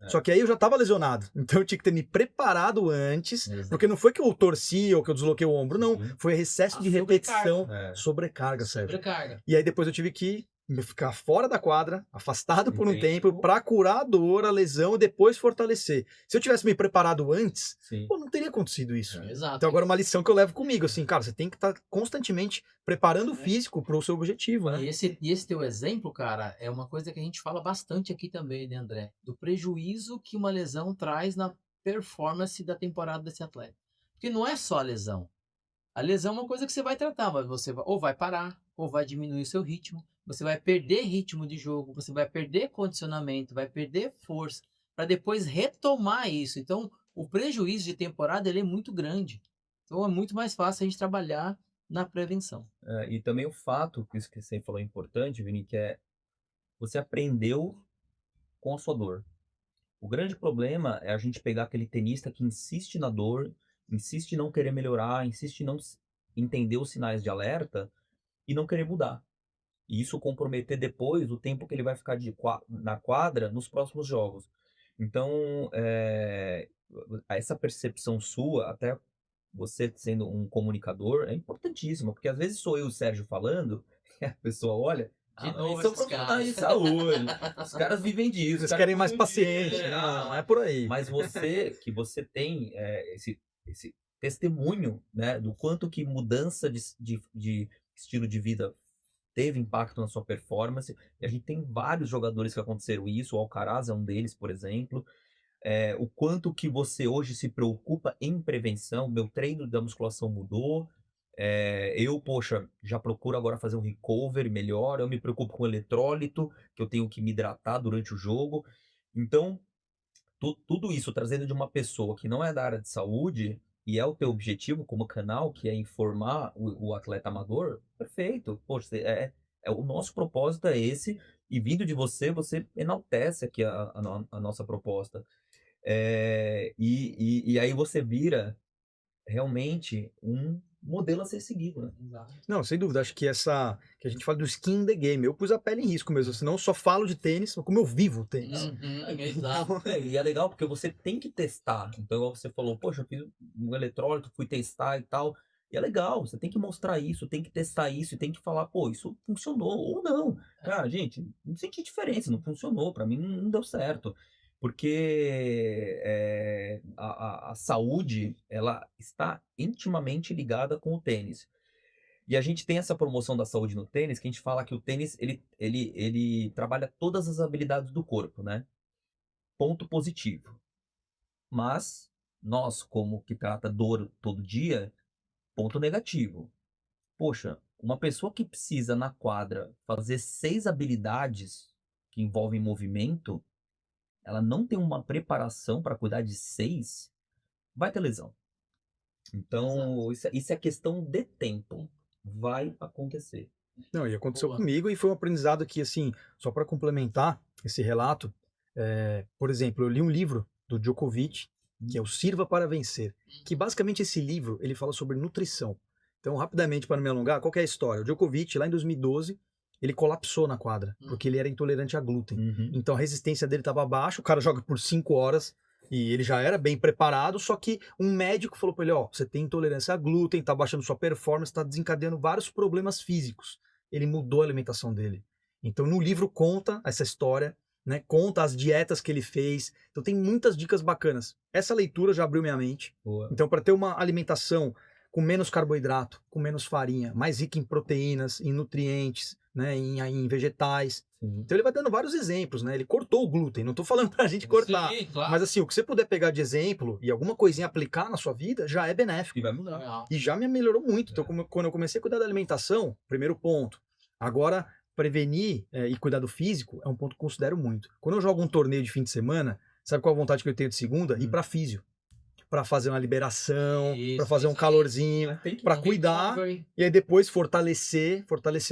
Só que aí eu já estava lesionado, então eu tinha que ter me preparado antes, porque não foi que eu torci ou que eu desloquei o ombro, não. Foi excesso de repetição, sobrecarga, Sérgio. Sobrecarga. E aí depois eu tive que ficar fora da quadra, afastado por um Entendi. tempo, para curar a dor, a lesão e depois fortalecer. Se eu tivesse me preparado antes, Sim. pô, não teria acontecido isso. Exato. Então agora uma lição que eu levo comigo, assim, cara, você tem que estar constantemente preparando o físico para o seu objetivo, né? E esse teu exemplo, cara, é uma coisa que a gente fala bastante aqui também, né, André? Do prejuízo que uma lesão traz performance da temporada desse atleta. Porque não é só a lesão. A lesão é uma coisa que você vai tratar, mas você ou vai parar, ou vai diminuir o seu ritmo, você vai perder ritmo de jogo, você vai perder condicionamento, vai perder força, para depois retomar isso. Então, o prejuízo de temporada ele é muito grande. Então, é muito mais fácil a gente trabalhar na prevenção. E também o fato, que isso que você falou é importante, Vini, que é você aprendeu com a sua dor. O grande problema é a gente pegar aquele tenista que insiste na dor, insiste em não querer melhorar, insiste em não entender os sinais de alerta e não querer mudar. E isso comprometer depois o tempo que ele vai ficar na quadra nos próximos jogos. Então, essa percepção sua, até você sendo um comunicador, é importantíssima, porque às vezes sou eu e o Sérgio falando, e a pessoa olha, eles são profissionais de saúde, os caras vivem disso. Vocês querem mais paciente. Não é por aí. Mas você tem esse testemunho, né, do quanto que mudança de estilo de vida teve impacto na sua performance. E a gente tem vários jogadores que aconteceram isso, o Alcaraz é um deles, por exemplo. O quanto que você hoje se preocupa em prevenção, meu treino da musculação mudou, poxa, já procuro agora fazer um recovery melhor, eu me preocupo com o eletrólito, que eu tenho que me hidratar durante o jogo. Então, tudo isso trazendo de uma pessoa que não é da área de saúde, e é o teu objetivo como canal, que é informar o atleta amador, perfeito. Poxa, o nosso propósito é esse, e vindo de você, você enaltece aqui a nossa proposta. E aí você vira realmente um modelo a ser seguido, né? Não, sem dúvida. Acho que que a gente fala do skin in the game. Eu pus a pele em risco mesmo. Senão eu só falo de tênis, como eu vivo o tênis. Exato. E é legal porque você tem que testar. Então, igual você falou, poxa, eu fiz um eletrólito, fui testar e tal. E é legal, você tem que mostrar isso, tem que testar isso, e tem que falar, pô, isso funcionou ou não. Cara, gente, não senti diferença, não funcionou, pra mim não deu certo. Porque a saúde, ela está intimamente ligada com o tênis. E a gente tem essa promoção da saúde no tênis, que a gente fala que o tênis, ele trabalha todas as habilidades do corpo, né? Ponto positivo. Mas, nós, como que trata dor todo dia, ponto negativo. Poxa, uma pessoa que precisa na quadra fazer 6 habilidades que envolvem movimento, ela não tem uma preparação para cuidar de 6, vai ter lesão. Então, isso é questão de tempo. Vai acontecer. Não, e aconteceu Boa. comigo e foi um aprendizado que, assim, só para complementar esse relato, por exemplo, eu li um livro do Djokovic, que é o Sirva para Vencer, que basicamente esse livro, ele fala sobre nutrição. Então, rapidamente, para não me alongar, qual que é a história? O Djokovic, lá em 2012, ele colapsou na quadra, porque ele era intolerante a glúten. Uhum. Então, a resistência dele estava baixa, o cara joga por 5 horas, e ele já era bem preparado, só que um médico falou para ele, ó, você tem intolerância a glúten, tá baixando sua performance, tá desencadeando vários problemas físicos. Ele mudou a alimentação dele. Então, no livro conta essa história, né? Conta as dietas que ele fez. Então, tem muitas dicas bacanas. Essa leitura já abriu minha mente. Boa. Então, para ter uma alimentação com menos carboidrato, com menos farinha, mais rica em proteínas, em nutrientes, né? Em vegetais. Sim. Então, ele vai dando vários exemplos, né? Ele cortou o glúten. Não estou falando para a gente cortar. Sim, claro. Mas, assim, o que você puder pegar de exemplo e alguma coisinha aplicar na sua vida, já é benéfico. E vai mudar. Legal. E já me melhorou muito. Então, quando eu comecei a cuidar da alimentação, primeiro ponto. Agora, prevenir e cuidar do físico é um ponto que eu considero muito. Quando eu jogo um torneio de fim de semana, sabe qual a vontade que eu tenho de segunda? Ir pra físio. Pra fazer uma liberação, pra fazer um calorzinho, pra cuidar. Recovery. E aí depois fortalecer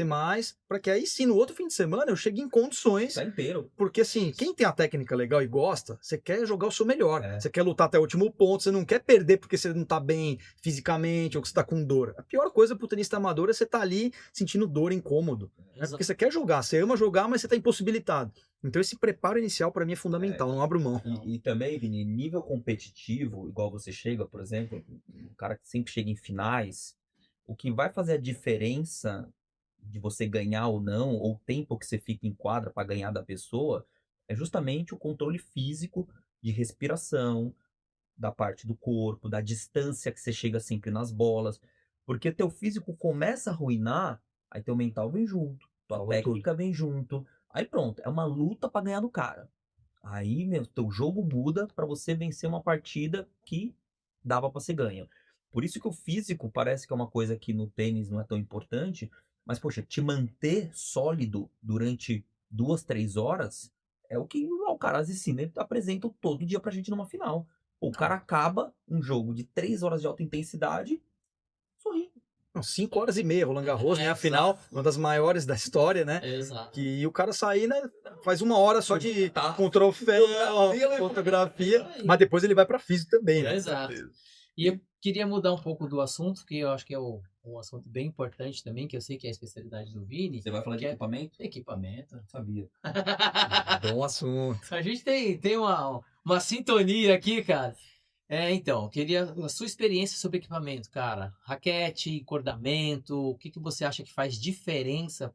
mais, pra que aí sim, no outro fim de semana, eu chegue em condições. Tá inteiro. Porque assim, quem tem a técnica legal e gosta, você quer jogar o seu melhor. É. Você quer lutar até o último ponto, você não quer perder porque você não tá bem fisicamente ou que você tá com dor. A pior coisa pro tenista amador é você tá ali sentindo dor, incômodo. Né? Porque você quer jogar, você ama jogar, mas você tá impossibilitado. Então esse preparo inicial pra mim é fundamental, não abro mão. E também, Vini, nível competitivo, igual você chega, por exemplo, um cara que sempre chega em finais, o que vai fazer a diferença de você ganhar ou não, ou o tempo que você fica em quadra para ganhar da pessoa, é justamente o controle físico de respiração, da parte do corpo, da distância que você chega sempre nas bolas, porque teu físico começa a arruinar, aí teu mental vem junto, tua Falou técnica vem junto, aí pronto, é uma luta para ganhar do cara. Aí, meu, teu jogo muda pra você vencer uma partida que dava pra ser ganha. Por isso que o físico parece que é uma coisa que no tênis não é tão importante, mas, poxa, te manter sólido durante 2, 3 horas é o que o Alcaraz e Sinner apresentam todo dia pra gente numa final. O cara acaba um jogo de 3 horas de alta intensidade sorrindo. Não, 5 horas e meia, Roland Garros, né? É, Afinal, uma das maiores da história, né? Exato. Que o cara sair, né? Faz 1 hora só de Tá. com troféu, fotografia, mas depois ele vai pra físico também, né? Exato. E eu queria mudar um pouco do assunto, que eu acho que é um assunto bem importante também, que eu sei que é a especialidade do Vini. Você vai falar de Que é equipamento? equipamento. Sabia. Bom assunto. A gente tem uma sintonia aqui, cara. Então, queria a sua experiência sobre equipamento, cara. Raquete, encordamento, o que você acha que faz diferença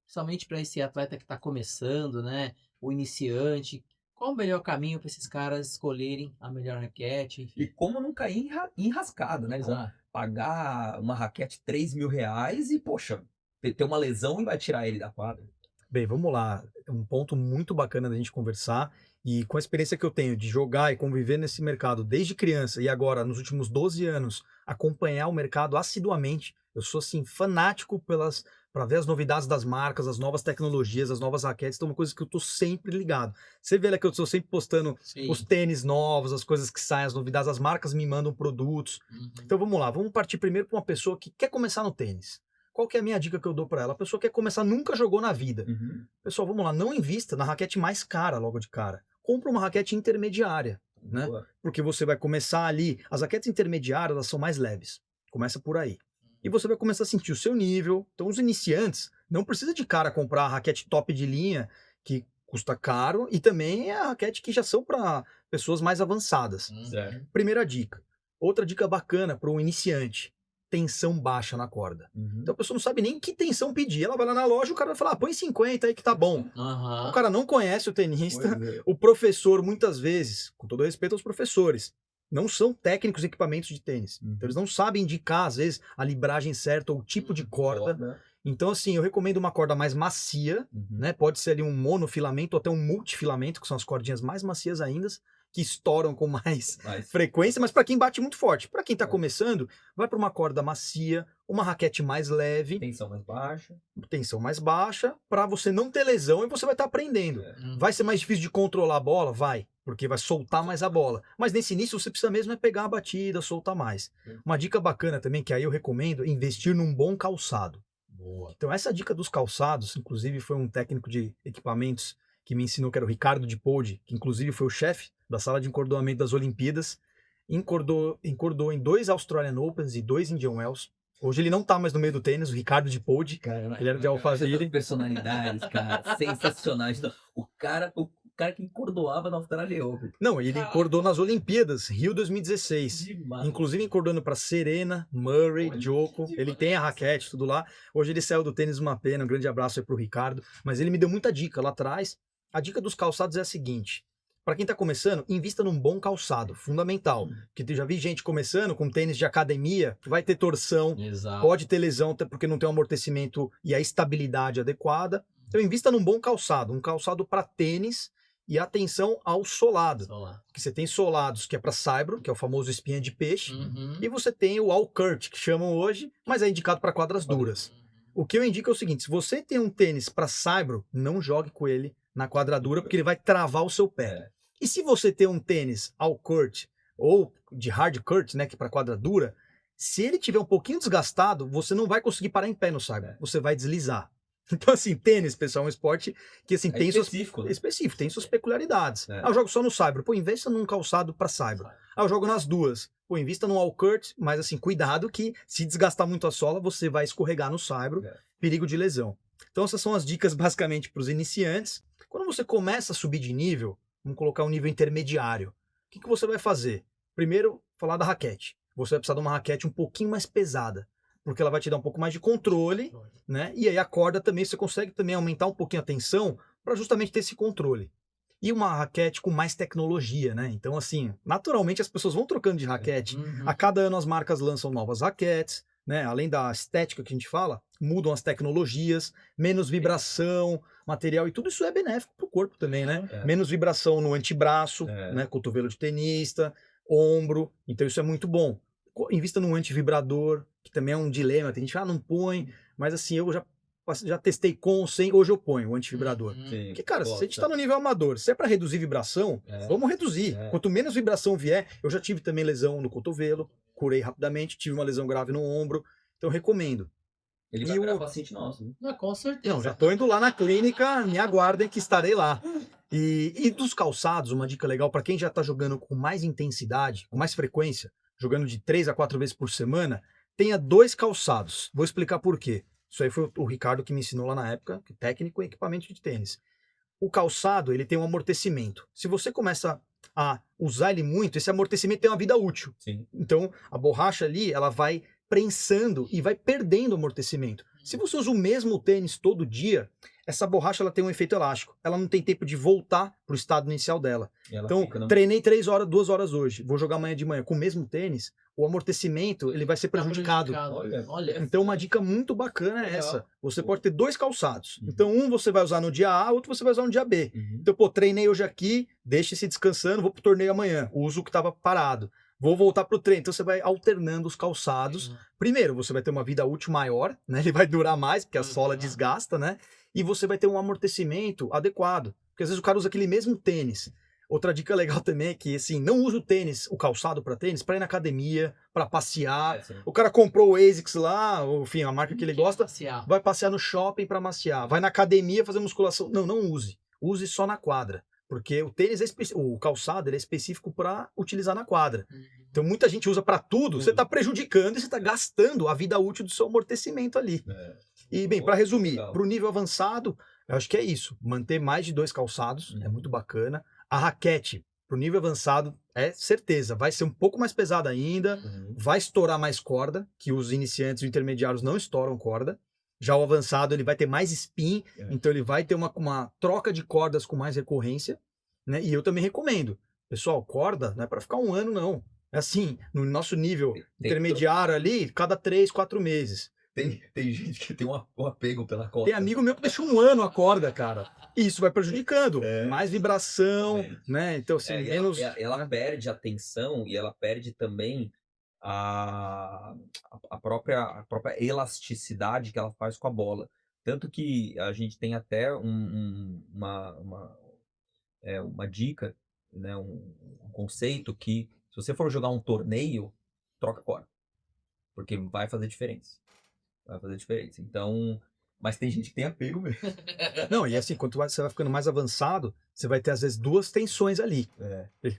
principalmente para esse atleta que está começando, né? O iniciante. Qual o melhor caminho para esses caras escolherem a melhor raquete? Enfim. E como não cair em enrascada, né? Exato. Pagar uma raquete R$ 3.000 e, poxa, ter uma lesão e vai tirar ele da quadra. Bem, vamos lá. É um ponto muito bacana da gente conversar. E com a experiência que eu tenho de jogar e conviver nesse mercado desde criança e agora, nos últimos 12 anos, acompanhar o mercado assiduamente, eu sou assim, fanático para ver as novidades das marcas, as novas tecnologias, as novas raquetes, então é uma coisa que eu tô sempre ligado. Você vê lá que eu estou sempre postando Sim. os tênis novos, as coisas que saem, as novidades, as marcas me mandam produtos. Uhum. Então vamos lá, vamos partir primeiro para uma pessoa que quer começar no tênis. Qual que é a minha dica que eu dou para ela? A pessoa que quer começar, nunca jogou na vida. Pessoal, vamos lá, não invista na raquete mais cara logo de cara. Compra uma raquete intermediária, né? Boa. Porque você vai começar ali. As raquetes intermediárias, elas são mais leves. Começa por aí. E você vai começar a sentir o seu nível. Então, os iniciantes, não precisa de cara comprar a raquete top de linha, que custa caro, e também é a raquete que já são para pessoas mais avançadas. Certo. Primeira dica. Outra dica bacana para um iniciante: tensão baixa na corda. Então a pessoa não sabe nem que tensão pedir. Ela vai lá na loja, o cara vai falar, põe 50 aí que tá bom. Aham. O cara não conhece o tenista. Pois é. O professor, muitas vezes, com todo respeito aos professores, não são técnicos em equipamentos de tênis. Então eles não sabem indicar, às vezes, a libragem certa ou o tipo de corda. Então, assim, eu recomendo uma corda mais macia, né? Pode ser ali um monofilamento ou até um multifilamento, que são as cordinhas mais macias ainda, que estouram com mais frequência, mas para quem bate muito forte. Para quem tá começando, vai para uma corda macia, uma raquete mais leve, Tensão mais baixa. para você não ter lesão e você vai estar aprendendo. Vai ser mais difícil de controlar a bola? Vai, porque vai soltar mais a bola. Mas nesse início você precisa mesmo é pegar a batida, soltar mais. Uma dica bacana também, que aí eu recomendo, é investir num bom calçado. Boa. Então essa dica dos calçados, inclusive foi um técnico de equipamentos que me ensinou, que era o Ricardo de Poldi, que inclusive foi o chefe da sala de encordoamento das Olimpíadas, encordou em 2 Australian Opens e 2 Indian Wells. Hoje ele não tá mais no meio do tênis, o Ricardo de Poldi, ele era de Alphaville. Personalidades, cara, sensacionais. Então, o cara que encordoava na Austrália Open. Não, ele encordou nas Olimpíadas, Rio 2016. Demais. Inclusive encordando para Serena, Murray, Djoko. Ele tem a raquete, tudo lá. Hoje ele saiu do tênis, uma pena. Um grande abraço aí pro Ricardo. Mas ele me deu muita dica lá atrás. A dica dos calçados é a seguinte: para quem tá começando, invista num bom calçado, fundamental. Porque eu já vi gente começando com tênis de academia, vai ter torção, Exato. pode ter lesão até porque não tem um amortecimento e a estabilidade adequada. Então invista num bom calçado, um calçado para tênis. E atenção ao solado, que você tem solados que é para saibro, que é o famoso espinha de peixe, e você tem o all curt, que chamam hoje, mas é indicado para quadras duras. O que eu indico é o seguinte: se você tem um tênis para saibro, não jogue com ele na quadra dura, porque ele vai travar o seu pé. E se você tem um tênis all curt ou de hard curt, né, que é para quadra dura, se ele tiver um pouquinho desgastado, você não vai conseguir parar em pé no saibro, você vai deslizar. Então, assim, tênis, pessoal, é um esporte que, assim, tem específico, né? específico, tem suas peculiaridades. Eu jogo só no saibro, pô, investa num calçado para saibro. Eu jogo nas duas, pô, invista num all curt, mas, assim, cuidado que se desgastar muito a sola, você vai escorregar no saibro, perigo de lesão. Então, essas são as dicas, basicamente, para os iniciantes. Quando você começa a subir de nível, vamos colocar um nível intermediário, o que você vai fazer? Primeiro, falar da raquete. Você vai precisar de uma raquete um pouquinho mais pesada, porque ela vai te dar um pouco mais de controle, né? E aí a corda também, você consegue também aumentar um pouquinho a tensão para justamente ter esse controle. E uma raquete com mais tecnologia, né? Então, assim, naturalmente as pessoas vão trocando de raquete. A cada ano as marcas lançam novas raquetes, né? Além da estética que a gente fala, mudam as tecnologias, menos vibração, material, e tudo isso é benéfico pro corpo também, né? É. Menos vibração no antebraço, É. né? Cotovelo de tenista, ombro, então isso é muito bom. Invista num antivibrador, que também é um dilema, tem gente, não põe, mas assim, eu já testei com, sem, hoje eu ponho o antivibrador. Sim, Porque, cara, se a gente gosta. tá no nível amador, se é pra reduzir vibração, vamos reduzir. É. Quanto menos vibração vier, eu já tive também lesão no cotovelo, curei rapidamente, tive uma lesão grave no ombro, então eu recomendo. Ele E vai virar o- paciente nosso. Né? Não, com certeza. Não, já tô indo lá na clínica, me aguardem que estarei lá. E dos calçados, uma dica legal para quem já tá jogando com mais intensidade, com mais frequência, jogando de 3 a 4 vezes por semana, tenha 2 calçados. Vou explicar por quê. Isso aí foi o Ricardo que me ensinou lá na época, que é técnico em equipamento de tênis. O calçado, ele tem um amortecimento. Se você começa a usar ele muito, esse amortecimento tem uma vida útil. Sim. Então, a borracha ali, ela vai prensando e vai perdendo o amortecimento. Se você usa o mesmo tênis todo dia, essa borracha ela tem um efeito elástico. Ela não tem tempo de voltar para o estado inicial dela. E ela Então, fica no- treinei 3 horas, 2 horas hoje. Vou jogar amanhã de manhã com o mesmo tênis, o amortecimento ele vai ser Tá prejudicado. Olha. Então, uma dica muito bacana é Legal. essa. Você pode ter 2 calçados. Uhum. Então, um você vai usar no dia A, outro você vai usar no dia B. Uhum. Então, pô, treinei hoje aqui, deixa esse descansando, vou pro torneio amanhã. Uso o que estava parado. Vou voltar pro treino. Então, você vai alternando os calçados. Primeiro, você vai ter uma vida útil maior, né? Ele vai durar mais, porque a sola desgasta, né? E você vai ter um amortecimento adequado. Porque às vezes o cara usa aquele mesmo tênis. Outra dica legal também é que, assim, não usa o tênis, o calçado para tênis, para ir na academia, para passear. É, sim. O cara comprou o ASICS lá, ou, enfim, a marca que ele gosta, Passear. vai passear no shopping para maciar. Vai na academia fazer musculação. Não, não use. Use só na quadra. Porque o tênis o calçado ele é específico para utilizar na quadra. Então muita gente usa para tudo, você está prejudicando e você está gastando a vida útil do seu amortecimento ali. É. E bem, para resumir, Legal. para o nível avançado, eu acho que é isso. Manter mais de 2 calçados é muito bacana. A raquete, para o nível avançado, é certeza, vai ser um pouco mais pesada ainda, Uhum. vai estourar mais corda, que os iniciantes e intermediários não estouram corda. Já o avançado, ele vai ter mais spin, É. então ele vai ter uma troca de cordas com mais recorrência, né? E eu também recomendo. Pessoal, corda não é para ficar um ano, não. É assim, no nosso nível Tem- intermediário ali, cada 3, 4 meses. Tem gente que tem um apego pela corda. Tem amigo meu que deixa um ano a corda, cara. E isso vai prejudicando. É. Mais vibração, Exatamente. né? Então, assim, É, e menos. ela perde a tensão e ela perde também a própria elasticidade que ela faz com a bola. Tanto que a gente tem até uma dica, né, um conceito que se você for jogar um torneio, troca a corda. Porque vai fazer diferença. Vai fazer diferença. Então, mas tem gente que tem apego mesmo. Não, e assim, quanto mais você vai ficando mais avançado, você vai ter, às vezes, 2 tensões ali.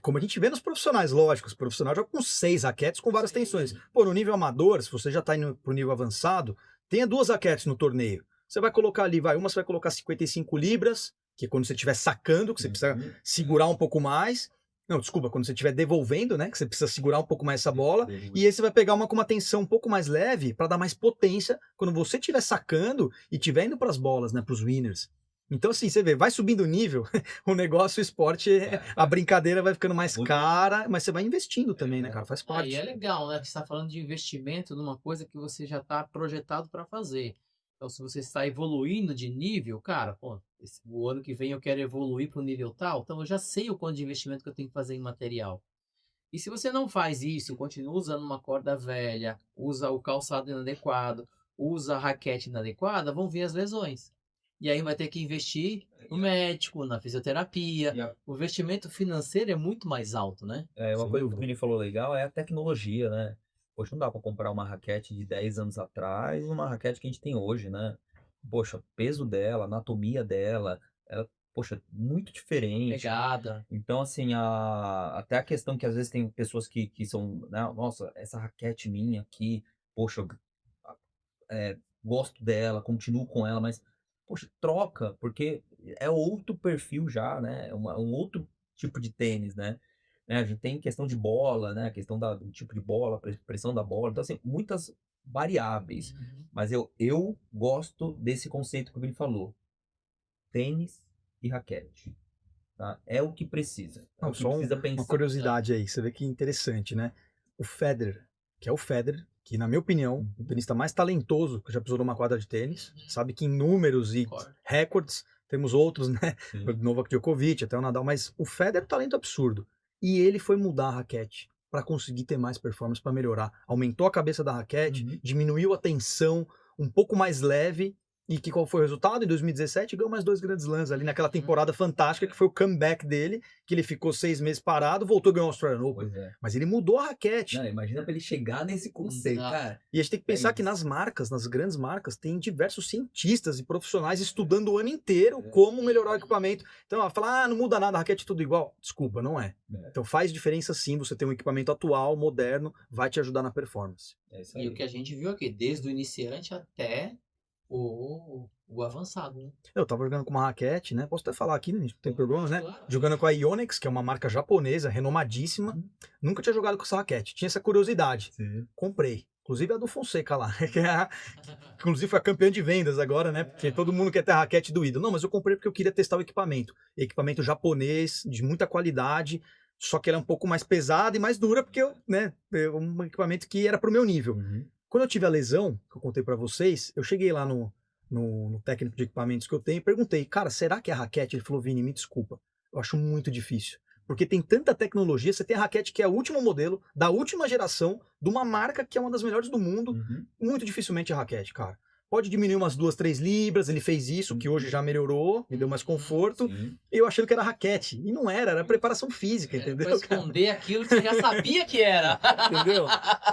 Como a gente vê nos profissionais, lógico, os profissionais jogam com 6 raquetes com várias tensões. Pô, no nível amador, se você já tá indo pro nível avançado, tenha 2 raquetes no torneio. Você vai colocar ali, uma você vai colocar 55 libras, que é quando você estiver sacando, que você precisa segurar um pouco mais. Não, desculpa, quando você estiver devolvendo, né, que você precisa segurar um pouco mais essa bola. E aí você vai pegar uma com uma tensão um pouco mais leve para dar mais potência quando você estiver sacando e estiver indo para as bolas, né, para os winners. Então, assim, você vê, vai subindo o nível, o negócio, o esporte, a brincadeira vai ficando mais cara, mas você vai investindo também, né, cara? Faz E parte. é legal, né? Que você está falando de investimento numa coisa que você já está projetado para fazer. Então, se você está evoluindo de nível, cara, pô, o ano que vem eu quero evoluir para o nível tal, então eu já sei o quanto de investimento que eu tenho que fazer em material. E se você não faz isso, continua usando uma corda velha, usa o calçado inadequado, usa a raquete inadequada, vão vir as lesões. E aí vai ter que investir no médico, na fisioterapia. O investimento financeiro é muito mais alto, né? Uma Sem coisa que dúvida. o Vini falou legal é a tecnologia, né? Poxa, não dá pra comprar uma raquete de 10 anos atrás e uma raquete que a gente tem hoje, né? Poxa, peso dela, anatomia dela, ela, poxa, muito diferente. Pegada. Então, assim, até a questão que às vezes tem pessoas que são, né? Nossa, essa raquete minha aqui, poxa, eu gosto dela, continuo com ela, mas, poxa, troca, porque é outro perfil já, né? Um outro tipo de tênis, né? A gente tem questão de bola, né? A questão do tipo de bola, pressão da bola. Então, assim, muitas variáveis. Mas eu gosto desse conceito que o Vini falou. Tênis e raquete. Tá? É o que precisa. É Não, o que só precisa pensar. uma curiosidade aí, você vê que interessante, né? O Federer, que é o Federer, que na minha opinião, o tenista mais talentoso que já pisou numa quadra de tênis, sabe que em números e Concordo. recordes, temos outros, né? Sim. O Novak Djokovic, até o Nadal, mas o Federer é um talento absurdo. E ele foi mudar a raquete para conseguir ter mais performance, para melhorar. Aumentou a cabeça da raquete, Uhum. diminuiu a tensão, um pouco mais leve. E que qual foi o resultado? Em 2017 ganhou mais 2 grandes slams ali naquela temporada fantástica que foi o comeback dele, que ele ficou 6 meses parado, voltou a ganhar o Australian Open. Pois é. Mas ele mudou a raquete. Não, imagina pra ele chegar nesse conceito, Exato. cara. E a gente tem que pensar que isso. nas marcas, nas grandes marcas, tem diversos cientistas e profissionais estudando o ano inteiro É. como melhorar o equipamento. Então, ela fala, não muda nada, a raquete é tudo igual. Desculpa, não é. É. Então faz diferença sim, você ter um equipamento atual, moderno, vai te ajudar na performance. É isso E aí. o que a gente viu aqui, desde o iniciante até o avançado, né? Eu tava jogando com uma raquete, né? Posso até falar aqui, né? Não tem problema, né? Claro. Jogando com a Yonex, que é uma marca japonesa, renomadíssima. Nunca tinha jogado com essa raquete. Tinha essa curiosidade. Sim. Comprei. Inclusive a do Fonseca lá, que é inclusive foi a campeã de vendas agora, né? Porque todo mundo quer ter a raquete do ídolo. Não, mas eu comprei porque eu queria testar o equipamento. Equipamento japonês, de muita qualidade, só que ela é um pouco mais pesada e mais dura, porque é um equipamento que era pro meu nível. Uhum. Quando eu tive a lesão, que eu contei pra vocês, eu cheguei lá no técnico de equipamentos que eu tenho e perguntei, cara, será que é a raquete? Ele falou, Vini, me desculpa, eu acho muito difícil. Porque tem tanta tecnologia, você tem a raquete que é o último modelo, da última geração, de uma marca que é uma das melhores do mundo, Uhum. muito dificilmente a raquete, cara. Pode diminuir umas 2, 3 libras, ele fez isso, que hoje já melhorou, me deu mais conforto, Sim. eu achando que era raquete. E não era preparação física, entendeu? Pra esconder aquilo que você já sabia que era. Entendeu?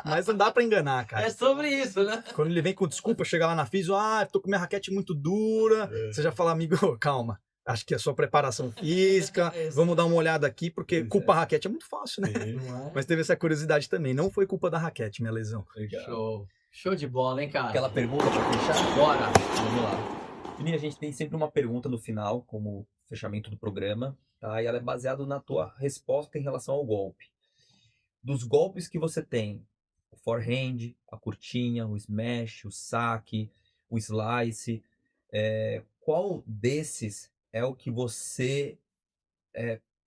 Mas não dá pra enganar, cara. É sobre isso, né? Quando ele vem com desculpa, chega lá na físio, tô com minha raquete muito dura. Você já fala, amigo, calma. Acho que é só preparação física. Vamos dar uma olhada aqui, porque Pois culpa a raquete é muito fácil, né? Não Mas teve essa curiosidade também. Não foi culpa da raquete, minha lesão. Legal. Show. Show de bola, hein, cara? Aquela pergunta pra fechar? Bora. Vamos lá. Vini, a gente tem sempre uma pergunta no final, como fechamento do programa, tá? E ela é baseada na tua resposta em relação ao golpe. Dos golpes que você tem, o forehand, a curtinha, o smash, o saque, o slice, qual desses é o que você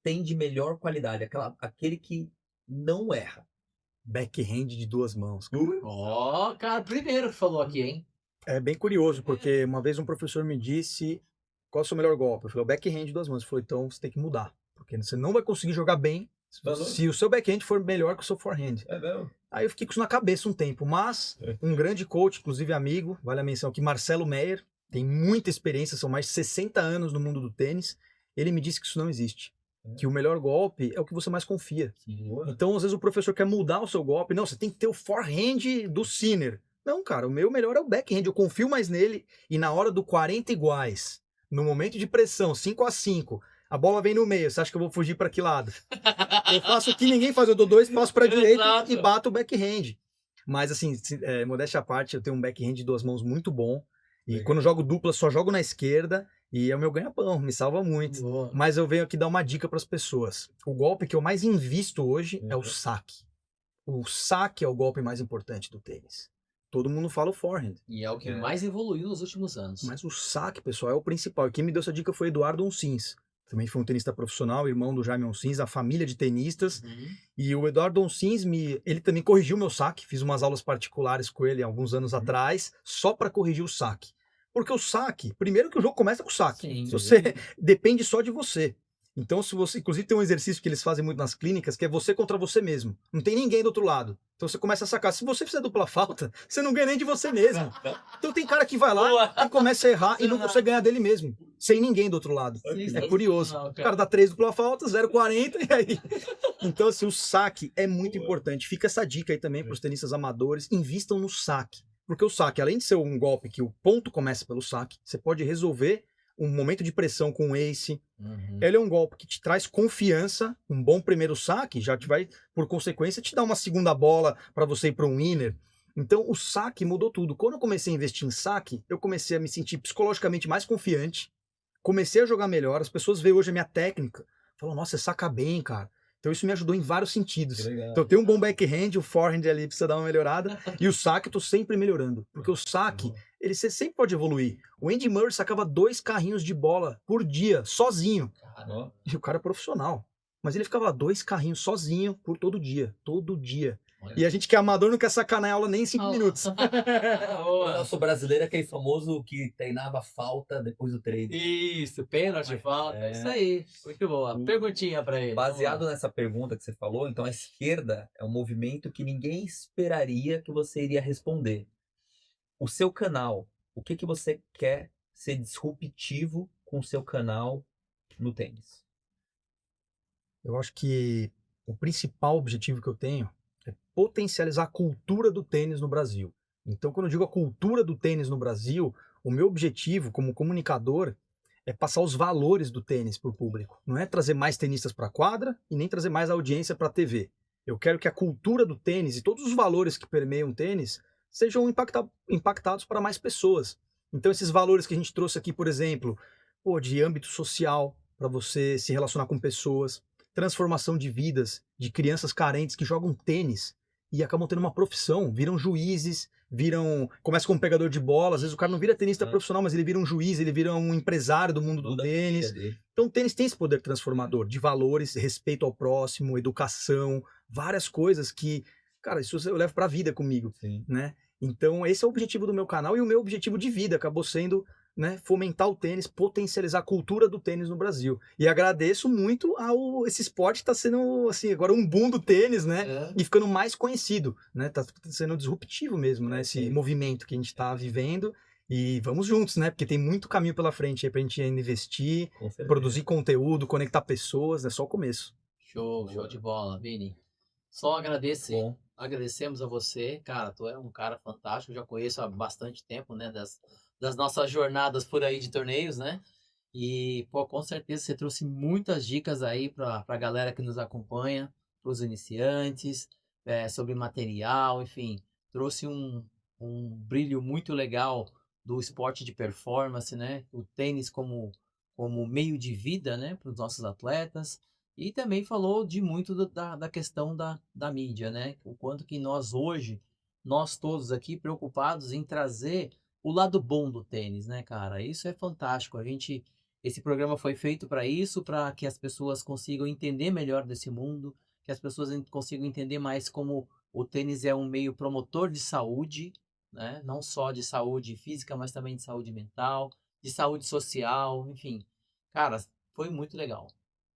tem de melhor qualidade? Aquele que não erra. Backhand de 2 mãos. Ó, cara, primeiro que falou aqui, hein? É bem curioso, porque uma vez um professor me disse qual é o seu melhor golpe. Eu falei, o backhand de 2 mãos. Ele falou, então você tem que mudar. Porque você não vai conseguir jogar bem se o seu backhand for melhor que o seu forehand. É mesmo? Aí eu fiquei com isso na cabeça um tempo, mas um grande coach, inclusive amigo, vale a menção aqui, Marcelo Meyer, tem muita experiência, são mais de 60 anos no mundo do tênis, ele me disse que isso não existe. Que o melhor golpe é o que você mais confia. Então, às vezes, o professor quer mudar o seu golpe. Não, você tem que ter o forehand do Sinner. Não, cara, o meu melhor é o backhand, eu confio mais nele. E na hora do 40 iguais, no momento de pressão, 5-5, a bola vem no meio, você acha que eu vou fugir para que lado? Eu faço o que ninguém faz, eu dou 2 passos para a direita Exato. e bato o backhand. Mas assim, modéstia à parte, eu tenho um backhand de 2 mãos muito bom. E quando eu jogo dupla, só jogo na esquerda e é o meu ganha-pão, me salva muito. Boa. Mas eu venho aqui dar uma dica para as pessoas. O golpe que eu mais invisto hoje é o saque. O saque é o golpe mais importante do tênis. Todo mundo fala o forehand. E é o que mais evoluiu nos últimos anos. Mas o saque, pessoal, é o principal. E quem me deu essa dica foi Eduardo Oncins. Também foi um tenista profissional, irmão do Jaime Oncins, a família de tenistas. E o Eduardo Oncins, ele também corrigiu meu saque. Fiz umas aulas particulares com ele há alguns anos atrás, só para corrigir o saque. Porque o saque, primeiro que o jogo começa com o saque. Sim. Se você depende só de você. Então, se você, inclusive, tem um exercício que eles fazem muito nas clínicas, que é você contra você mesmo. Não tem ninguém do outro lado. Então você começa a sacar. Se você fizer dupla falta, você não ganha nem de você mesmo. Então tem cara que vai lá Boa. e começa a errar e não consegue ganhar dele mesmo. Sem ninguém do outro lado. É curioso. O cara dá 3 dupla falta, 0,40 e aí. Então, assim, o saque é muito importante. Fica essa dica aí também para os tenistas amadores. Invistam no saque. Porque o saque, além de ser um golpe que o ponto começa pelo saque, você pode resolver um momento de pressão com o ace. Ele é um golpe que te traz confiança, um bom primeiro saque, já te vai, por consequência, te dar uma segunda bola para você ir para um winner. Então, o saque mudou tudo. Quando eu comecei a investir em saque, eu comecei a me sentir psicologicamente mais confiante, comecei a jogar melhor, as pessoas veem hoje a minha técnica, falam, nossa, você saca bem, cara. Então isso me ajudou em vários sentidos. Então eu tenho um bom backhand, o forehand ali precisa dar uma melhorada, e o saque eu tô sempre melhorando. Porque o saque, você sempre pode evoluir. O Andy Murray sacava 2 carrinhos de bola por dia, sozinho. Caramba. E o cara é profissional. Mas ele ficava lá 2 carrinhos sozinho por todo dia. E a gente que é amador não quer sacanar a aula nem em 5 minutos. O Boa. nosso brasileiro é aquele famoso que treinava falta depois do treino. Isso, pênalti, falta. É. Isso aí. Muito boa. Perguntinha pra ele. Baseado nessa pergunta que você falou, então a esquerda é um movimento que ninguém esperaria que você iria responder. O seu canal, o que que você quer ser disruptivo com o seu canal no tênis? Eu acho que o principal objetivo que eu tenho é potencializar a cultura do tênis no Brasil. Então, quando eu digo a cultura do tênis no Brasil, o meu objetivo como comunicador é passar os valores do tênis para o público. Não é trazer mais tenistas para a quadra e nem trazer mais audiência para a TV. Eu quero que a cultura do tênis e todos os valores que permeiam o tênis sejam impactados para mais pessoas. Então, esses valores que a gente trouxe aqui, por exemplo, de âmbito social, para você se relacionar com pessoas, transformação de vidas de crianças carentes que jogam tênis e acabam tendo uma profissão, viram juízes, começa como pegador de bola, às vezes o cara não vira tenista profissional, mas ele vira um juiz, ele vira um empresário do mundo do tênis. Então o tênis tem esse poder transformador de valores, respeito ao próximo, educação, várias coisas que, cara, isso eu levo pra vida comigo, né? Então esse é o objetivo do meu canal e o meu objetivo de vida acabou sendo, né, fomentar o tênis, potencializar a cultura do tênis no Brasil. E agradeço muito esse esporte que tá sendo, assim, agora um boom do tênis, né, e ficando mais conhecido, né, tá sendo disruptivo mesmo, né, esse movimento que a gente tá vivendo. E vamos juntos, né, porque tem muito caminho pela frente aí pra gente ainda investir, produzir conteúdo, conectar pessoas, é só o começo. Show de bola, Vini. Só agradecer. Agradecemos a você, cara, tu é um cara fantástico, já conheço há bastante tempo, né, das nossas jornadas por aí de torneios, né, e, pô, com certeza você trouxe muitas dicas aí pra galera que nos acompanha, pros iniciantes, sobre material, enfim, trouxe um brilho muito legal do esporte de performance, né, o tênis como meio de vida, né, pros nossos atletas. E também falou de muito da questão da mídia, né? O quanto que nós hoje, nós todos aqui preocupados em trazer o lado bom do tênis, né, cara? Isso é fantástico. Esse programa foi feito para isso, para que as pessoas consigam entender melhor desse mundo, que as pessoas consigam entender mais como o tênis é um meio promotor de saúde, né? Não só de saúde física, mas também de saúde mental, de saúde social, enfim. Cara, foi muito legal.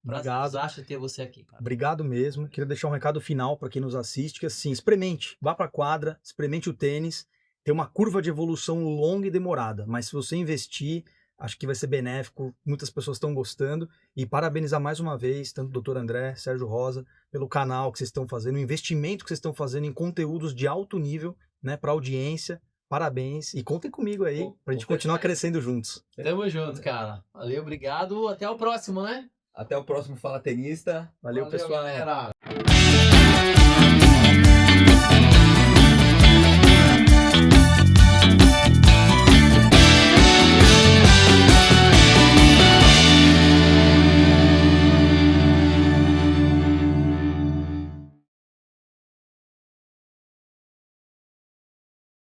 Obrigado. Acho ter você aqui, cara. Obrigado mesmo. Queria deixar um recado final para quem nos assiste, que assim, experimente, vá para a quadra, experimente o tênis. Tem uma curva de evolução longa e demorada, mas se você investir, acho que vai ser benéfico. Muitas pessoas estão gostando e parabenizar mais uma vez tanto o Dr. André, Sérgio Rosa, pelo canal que vocês estão fazendo, o investimento que vocês estão fazendo em conteúdos de alto nível, né, para audiência. Parabéns e contem comigo aí para a gente continuar crescendo juntos. Tamo junto, cara. Valeu, obrigado. Até o próximo, né? Até o próximo Fala Tenista. Valeu, pessoal. Galera.